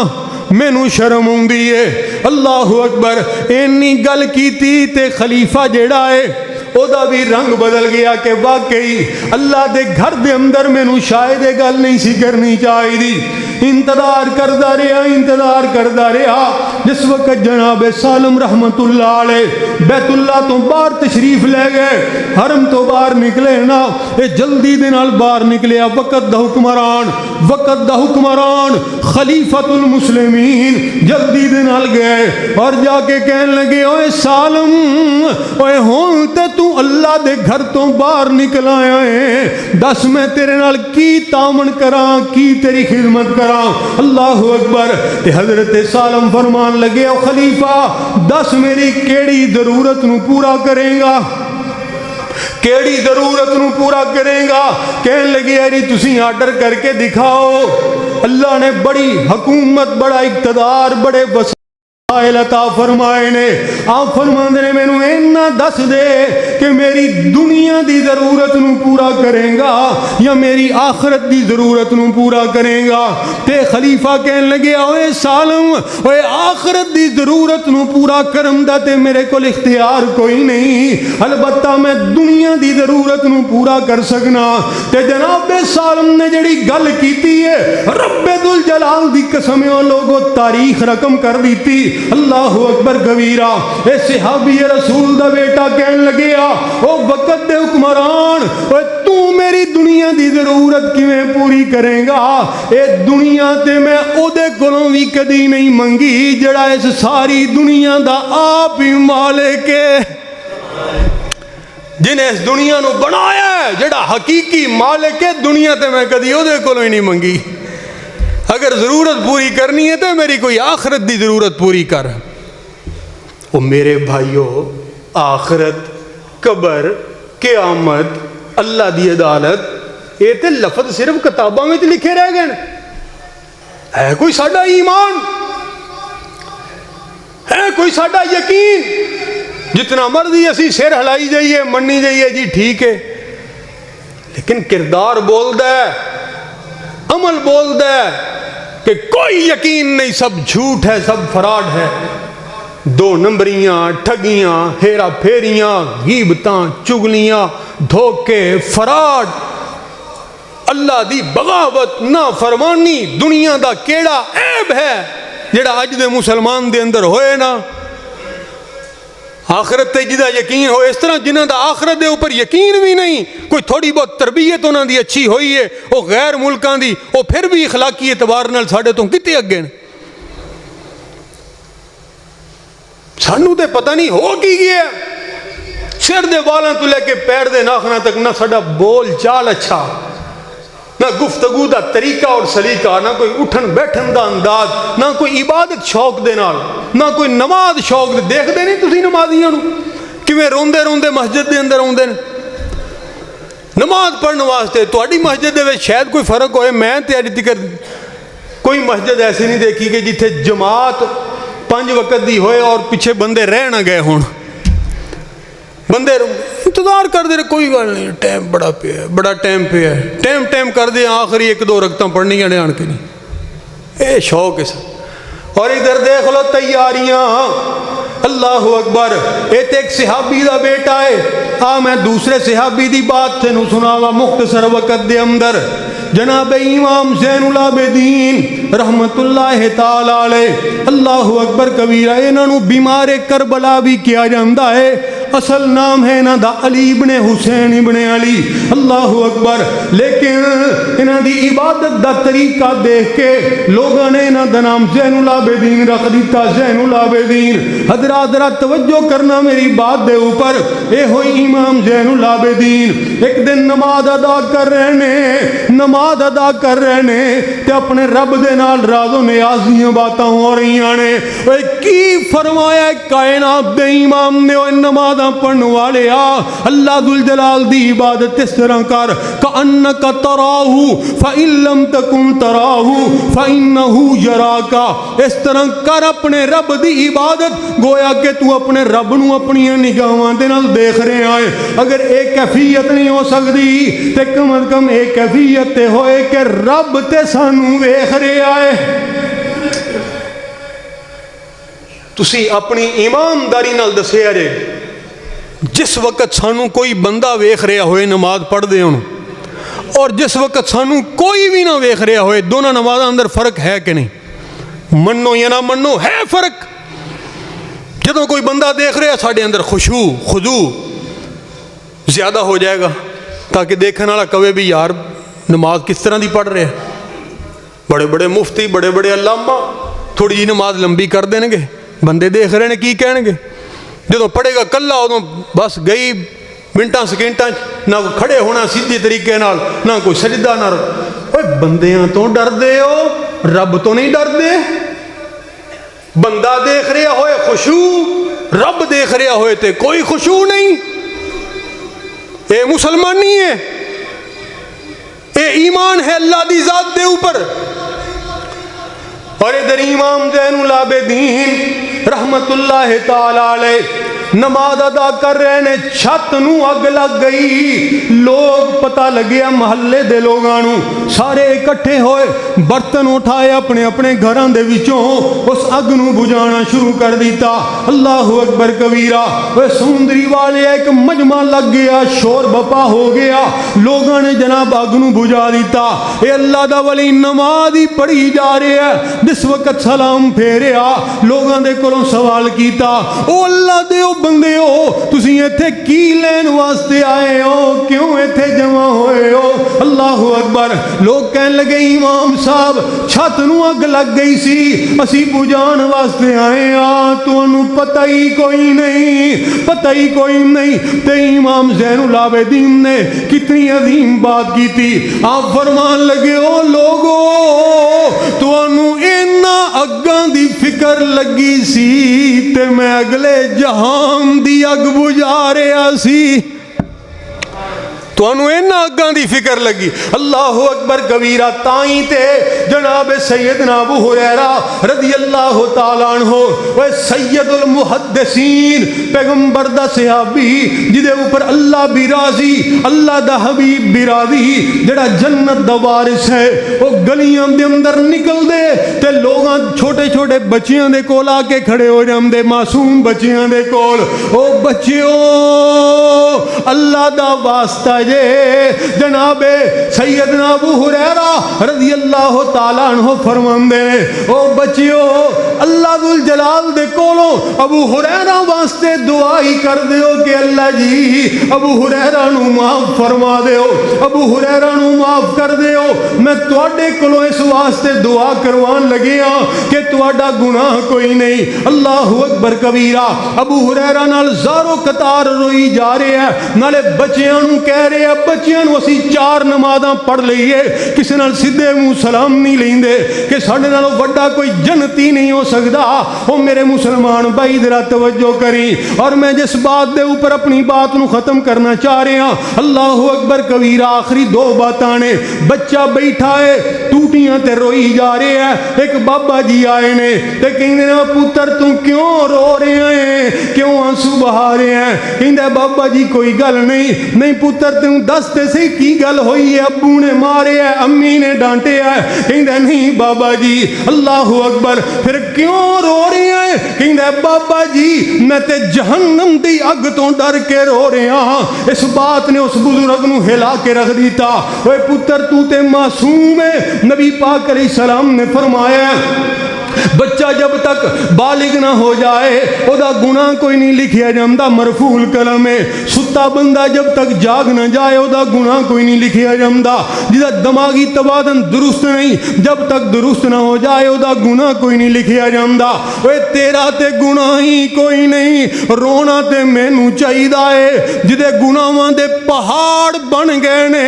مینوں شرم ہوندی ہے۔ اللہ اکبر، اینی گل کیتی تے خلیفہ جیڑا ہے او دا بھی رنگ بدل گیا کہ واقعی اللہ دے گھر دے اندر مینوں شاید یہ گل نہیں سی کرنی چاہی دی۔ انتظار کردا رہا، جس وقت جناب سالم رحمت اللہ علیہ بیت اللہ تو باہر تشریف لے گئے، حرم تو باہر نکلے نا، اے جلدی دے نال باہر نکلیا، وقت دا حکمران خلیفۃ المسلمین جلدی دے نال گئے اور جا کے کہنے لگے، اوے سالم، اوے ہون تے تو اللہ دے گھر تو باہر نکل آیا ہے، دس میں تیرے نال کی تعاون کراں، کی تیری خدمت کراں۔ اللہ اکبر، تے حضرت سالم فرمان لگے، او خلیفہ دس میری کیڑی ضرورت نو پورا کریں گا، کیڑی ضرورت نو پورا کریں گا؟ کہنے لگے، یاری تسی آرڈر کر کے دکھاؤ، اللہ نے بڑی حکومت، بڑا اقتدار، بڑے وسائل عطا فرمائے نے۔ آپ فرماندے نے، مینوں اینا دس دے کہ میری دنیا دی ضرورت نو پورا کریں گا یا میری آخرت دی ضرورت نو پورا کریں گا؟ تے خلیفہ کہنے لگے، اوے سالم، اوے آخرت دی ضرورت نو پورا کرم دا تے میرے کو اختیار کوئی نہیں، البتہ میں دنیا دی ضرورت نو پورا کر سکنا۔ تے جناب سالم نے جڑی گل کیتی ہے، رب ذل جلال دی قسم، او لوگوں تاریخ رقم کر دیتی، اللہ اکبر کبیرہ۔ اے صحابی رسول دا بیٹا کہن لگیا او وقت دے حکمران، اوے تو میری دنیا دی ضرورت کیویں پوری کریں گا؟ اے دنیا تے میں او دے کولوں وی کدی نہیں منگی جڑا اس ساری دنیا دا آپ ہی مالک ہے، جن اس دنیا نو بنایا ہے، جڑا حقیقی مالک ہے دنیا تے میں کدی او دے کولوں ہی نہیں منگی۔ اگر ضرورت پوری کرنی ہے تو میری کوئی آخرت دی ضرورت پوری کر۔ او میرے بھائیو، آخرت، قبر، قیامت، اللہ دی عدالت، یہ تے لفظ صرف کتاباں میں لکھے رہ گئے، ہے کوئی ساڈا ایمان؟ ہے کوئی ساڈا یقین؟ جتنا مرضی اسی سر ہلائی جائیے، مننی جائیے جی ٹھیک ہے، لیکن کردار بولدا ہے، عمل بولدا ہے کہ کوئی یقین نہیں، سب جھوٹ ہے، سب فراڈ ہے، دو نمبریاں، ٹھگیاں، ہیرا پھیریاں، غیبتاں، چگلیاں، دھوکے، فراڈ، اللہ دی بغاوت، نافرمانی، دنیا دا کیڑا عیب ہے جڑا اج دے مسلمان دے اندر ہوئے نا۔ آخرت تے جدا یقین ہو، اس طرح جنہاں دا آخرت دے اوپر یقین بھی نہیں، کوئی تھوڑی بہت تربیت انہاں دی اچھی ہوئی ہے، وہ غیر ملکاں دی، وہ پھر بھی اخلاقی اعتبار نال ساڈے تو کتے اگے نے۔ سانو تے پتہ نہیں ہو کی گیا، سر دے والاں تو لے کے پیر دے ناخناں تک نہ ساڈا بول چال اچھا، نہ گفتگو دا طریقہ اور سلیقہ، نہ کوئی اٹھن بیٹھن دا انداز، نہ کوئی عبادت شوق دے نال، نہ کوئی نماز شوق دے۔ دیکھ دے نہیں تسی نمازیاں نو کیویں روندے روندے مسجد دے اندر آوندے نے نماز پڑھن واسطے۔ تہاڈی مسجد دے وچ شاید کوئی فرق ہوئے، میں تے اج تک کوئی مسجد ایسی نہیں دیکھی کہ جتھے جماعت 5 وقت دی ہوئے اور پیچھے بندے رہ نہ گئے ہون، بندے انتظار کر دے رہے، کوئی گل نہیں، ٹائم بڑا پیا ہے، بڑا ٹائم پیا ہے، ٹائم کر دے، آخری 1-2 رکعتاں پڑھنی ہیں آن کے نہیں، اے شوق ہے سب۔ اور ادھر دیکھ لو تیاریاں، اللہ اکبر، یہ تے ایک صحابی دا بیٹا ہے۔ میں دوسرے صحابی دی بات سے نو سناوا مختصر وقت دے اندر۔ جناب امام زین العابدین رحمت اللہ تعالی علیہ، اللہ اکبر کبیرہ، انہاں نو بیمار کربلا بھی کیا جاندا ہے، اصل نام ہے انہاں دا علی ابن حسین ابن علی، اللہ اکبر، لیکن انہاں دی عبادت دا طریقہ دیکھ کے لوگوں نے انہاں دا نام زین العابدین رکھ دیتا، زین العابدین۔ حضرات ذرا توجہ کرنا میری بات دے اوپر، اے ہوئی امام زین العابدین ایک دن نماز ادا کر رہے نے، نماز ادا کر رہے نے تے اپنے رب دے نال راز و نیاز دیاں باتاں ہو رہی نے۔ اے کی فرمایا کائنات دے امام نے، او نمازاں پڑھن والے اللہ ذوالجلال دی عبادت اس طرح کر کأنک تراہ فإن لم تکن تراہ فإنہ یراک، اس طرح کر اپنے رب دی عبادت گویا کہ تو اپنے رب نو اپنی نگاہاں دے نال دیکھ رہے ہیں۔ اگر ایک کیفیت نہیں ہو سکتی تے کم از کم ایک کیفیت تے ہوئے کہ رب تے سانو ویکھ رہے آئے۔ تسی اپنی ایمانداری نال دسیا جے، جس وقت سانو کوئی بندہ ویکھ رہا ہوئے نماز پڑھ دے ہوں اور جس وقت سانو کوئی بھی نہ ویکھ رہا ہوئے، دونوں نمازاں اندر فرق ہے کہ نہیں؟ منو یا نہ منو، ہے فرق۔ جدوں کوئی بندہ دیکھ رہا ساڈے اندر خشوع خضوع زیادہ ہو جائے گا، تاکہ دیکھنے والا کہے بھی یار نماز کس طرح دی پڑھ رہے ہیں۔ بڑے بڑے مفتی، بڑے بڑے علامہ تھوڑی جی نماز لمبی کر دیں گے، بندے دیکھ رہے ہیں کی کہیں گے، جدوں پڑھے گا کلا ادوں بس گئی منٹاں سیکنڈاں، نہ کوئی کھڑے ہونا سیدھی طریقے نال، نہ کوئی سجدہ، نہ اوے بندیاں تو ڈر دے ہو، رب تو نہیں ڈر دے؟ بندہ دیکھ رہا ہوئے خشوع، رب دیکھ رہا ہوئے تے کوئی خشوع نہیں، اے مسلمانی ہے، اے ایمان ہے اللہ دی ذات دے اوپر۔ اور ادھر امام زین العابدین رحمت اللہ تعالی علیہ نماز ادا کر رہے نے چھت نو اگ لگ گئی لوگ پتہ لگیا محلے دے لوگاں نو سارے اکٹھے ہوئے برتن اٹھائے اپنے اپنے گھراں دے وچوں اس اگ نو بجھانا شروع کر دیتا اللہ اکبر کبیرہ وہ سمندری والے ایک مجمع لگ گیا شور بپا ہو گیا لوگاں نے جناب اگ نو بجھا دیتا اے اللہ دا ولی نماز ہی پڑھی جا رہے ہے جس وقت سلام پھیریا لوگاں دے کولوں سوال کیتا او اللہ دے او بندے ہو تسی ایتھے کی لین واسطے آئے ہو کیوں ایتھے جمع ہوئے ہو اللہ اکبر لوگ کہنے لگے امام صاحب چھت نو اگ لگ گئی سی اسی بجھان واسطے آئے ہاں تو انہوں پتہ ہی کوئی نہیں تے امام زین العابدین نے کتنی عظیم بات کی تھی آپ فرمان لگے او لوگو تو انہوں اینا اگاں دی فکر لگی سی تے میں اگلے جہان دی اگ بجھا رہا سی تو انہوں اینا اگاں دی فکر لگی اللہ اکبر کبیرہ تائیں تے جناب سیدنا ابو ہریرہ رضی اللہ تعالیٰ عنہ وہ سید المحدثین پیغمبر دا صحابی جدے اوپر اللہ بھی راضی اللہ دا حبیب بھی راضی جڑا جنت دا وارث ہے وہ گلیاں دے اندر نکل دے تے لوگاں چھوٹے چھوٹے بچیاں دے کول آ کے کھڑے ہو جام دے معصوم بچیاں دے کول او بچیوں اللہ دا واسطہ جناب سیدنا ابو ہریرہ رضی اللہ تعالیٰ عنہ فرماندے نے او بچیو اللہ ذو الجلال دے کولوں ابو ہریرہ واسطے دعائی کر دیو کہ اللہ جی ابو ہریرہ نو معاف فرما دیو ابو ہریرہ نو معاف کر دیو میں تواڈے کولوں اس واسطے دعا کروان لگیا کہ تواڈا گناہ کوئی نہیں اللہ اکبر کبیرہ ابو ہریرہ نال زارو قطار روئی جا رہے ہیں نالے بچیاں نو کہہ رہے ہیں بچیاں نو اسی 4 نمازاں پڑھ لئیے کسی نال سدھے منہ سلام نہیں لیندے کہ ساڈے نالوں وڈا کوئی جنتی نہیں ہو سکدا او میرے مسلمان بھائی ذرا توجہ کریں اور میں جس بات دے اوپر اپنی بات نو ختم کرنا چاہ رہے ہاں اللہ اکبر کبیرہ آخری 2 باتاں نے بچہ بیٹھا ہے ٹوٹیاں تے روئی جا رہے ہیں ایک بابا جی آئے نے تے کہندے نے پتر تو کیوں رو رہے ہیں کیوں آنسو بہا رہے ہیں کہندے بابا جی کوئی گل نہیں پتر تو دستے سے کی گل ہوئی ہے ابو نے مارے ہے امی نے ڈانٹے ہے کہندے نہیں بابا جی اللہ اکبر پھر کیوں رو رہے ہیں کہندے بابا جی میں تے جہنم دی اگ تو ڈر کے رو رہے ہاں اس بات نے اس بزرگ نو ہلا کے رکھ دیتا اوے پتر تو تے معصوم ہے نبی پاک علیہ السلام نے فرمایا بچہ جب تک بالغ نہ ہو جائے او دا گناہ کوئی نہیں لکھیا جامدہ مرفوع القلم ہے ستا بندہ جب تک جاگ نہ جائے او دا گناہ کوئی نہیں لکھیا جامدہ جدا دماغی توازن درست نہیں جب تک درست نہ ہو جائے او دا گناہ کوئی نہیں لکھیا جامدہ اوے تیرا تے گناہ ہی کوئی نہیں رونا تے مینوں چاہیدا ہے جدے گناہاں دے پہاڑ بن گئے نے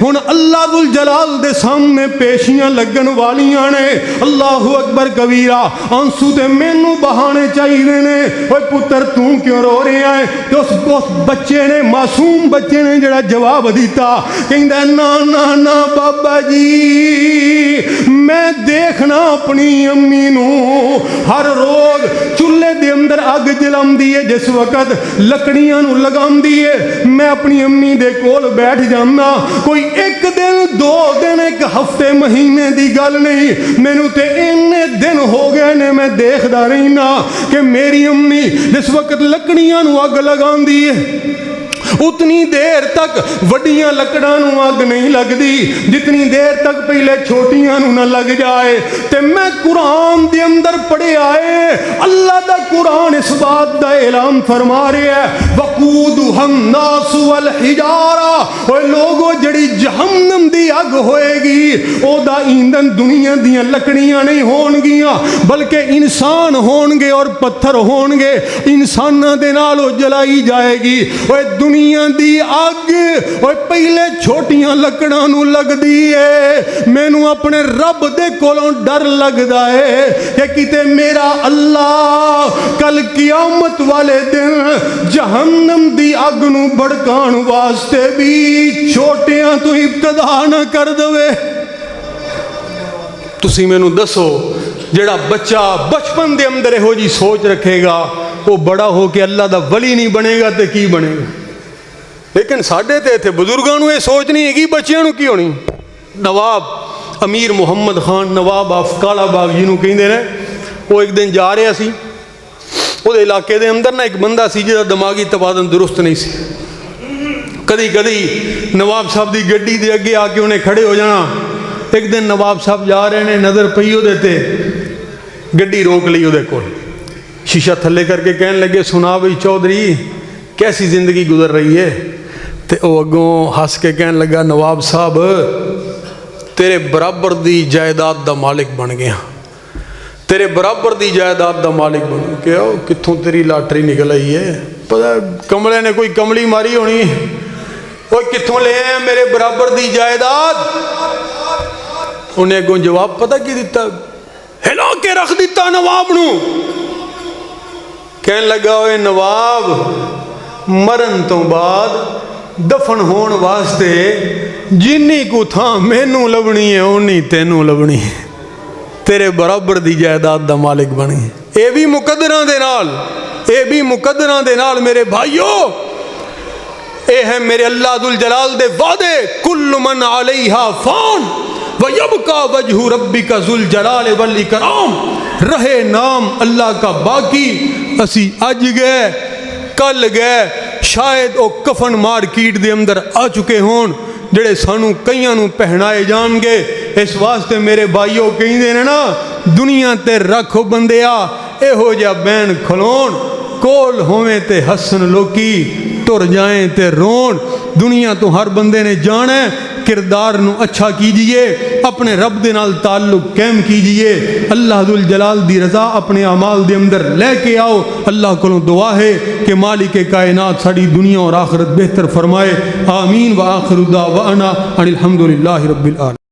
ہن اللہ ذو الجلال دے سامنے پیشیاں لگن والیاں نے اللہ اکبر کبیرہ آنسو تے مینوں بہانے چاہیے نے اوے پتر تو کیوں رو رہے ہیں تو اس بچے نے معصوم بچے نے جڑا جواب دیتا کہندا نا بابا جی میں دیکھنا اپنی امی نو ہر روز چولہے دے اندر اگ جلاندی ہے جس وقت لکڑیاں نو لگاندی ہے میں اپنی امی دے کول بیٹھ جانا کوئی 1 دن 2 دن 1 ہفتے مہینے دی گل نہیں مینوں تے اینے دن ہو گئے نے میں دیکھ دا رہی نا کہ میری امی جس وقت لکڑیاں نو اگ لگان دی ہے اتنی دیر تک وڈیاں لکڑاں نو اگ نہیں لگ دی جتنی دیر تک پہلے چھوٹیاں نو نہ لگ جائے تے میں قرآن دے اندر پڑھے آئے اللہ دا قرآن اس بات دا اعلان فرما رہے ہے وقودها الناس والحجارہ اوے لوگو جڑی جہنم دی اگ ہوئے گی او دا ایندھن دنیا دیاں لکڑیاں نہیں ہون گیاں بلکہ انسان ہون گے اور پتھر ہون گے انساناں دے نالو جلائی جائے گی اوے دنیا دی اگ اوے پہلے چھوٹیاں لکڑاں نو لگ دی ہے مینوں اپنے رب دے کولوں ڈر لگدا ہے کہ کتے میرا اللہ کل قیامت والے دن جہنم دی اگ نو بڑکان واسطے بھی چھوٹیاں تو ابتدا نہ کر دوے تسی مینوں دسو جڑا بچہ بچپن دے اندر ہو جی سوچ رکھے گا وہ بڑا ہو کے اللہ دا ولی نہیں بنے گا تے کی بنے گا؟ لیکن ساڈے تے اتنے بزرگاں نو یہ سوچ نہیں ہے کہ بچیاں نو کی ہونی. نواب امیر محمد خان نواب آف کالا باغ جنہوں کہندے نے، وہ ایک دن جا رہا سی، وہ علاقے دے اندر نا ایک بندہ سی جہاں دماغی توازن درست نہیں سی. کدی کدی نواب صاحب دی گڈی دے اگے آ کے انہیں کھڑے ہو جانا. ایک دن نواب صاحب جا رہے ہیں، نظر پئی وہ تے گڈی روک لی، وہ کول شیشہ تھلے کر کے کہنے لگے سنا بھائی چودھری کیسی زندگی گزر رہی ہے؟ تے وہ اگوں ہنس کے کہنے لگا نواب صاحب تیرے برابر دی جائیداد دا مالک بن گیا، تیرے برابر دی جائیداد دا مالک بن گیا. کتھوں تیری لاٹری نکل آئی ہے؟ پتہ کملے نے کوئی کملی ماری ہونی. وہ کتھوں لے آئے میرے برابر دی جائیداد؟ انہیں اگوں جواب پتہ کی دیتا؟ ہلا کے رکھ دیتا نواب نو. کہنے لگا اوے نواب مرن تو بعد دفن ہون واسطے جنی کو تھاں مینوں لبنی ہے اونی تینوں لبنی ہے، تیرے برابر دی جائیداد دا مالک بنی. اے بھی مقدراں دے نال، اے بھی مقدراں دے نال میرے بھائیو، اے ہے میرے اللہ ذوالجلال دے وعدے. کل من علیہا فان ویبقا وجہ ربک ذوالجلال والاکرام. رہے نام اللہ کا باقی. اسی اج گئے کل گئے، شاید او کفن مارکیٹ دے اندر آ چکے ہون جڑے سانو کئیاں نو پہنائے جان گے. اس واسطے میرے بھائیو کہندے نے نا دنیا تے رکھو بندیا اے ہو جا بین کھلون، کول ہوویں تے ہسن لوکی ٹر جائیں تے رون. دنیا تو ہر بندے نے جانا ہے، کردار نو اچھا کیجئے، اپنے رب دے نال تعلق قائم کیجئے، اللہ ذوالجلال دی رضا اپنے اعمال دے اندر لے کے آؤ. اللہ کو دعا ہے کہ مالک کائنات ساری دنیا اور آخرت بہتر فرمائے. آمین. وآخر دعوانا ان الحمدللہ رب العالمین.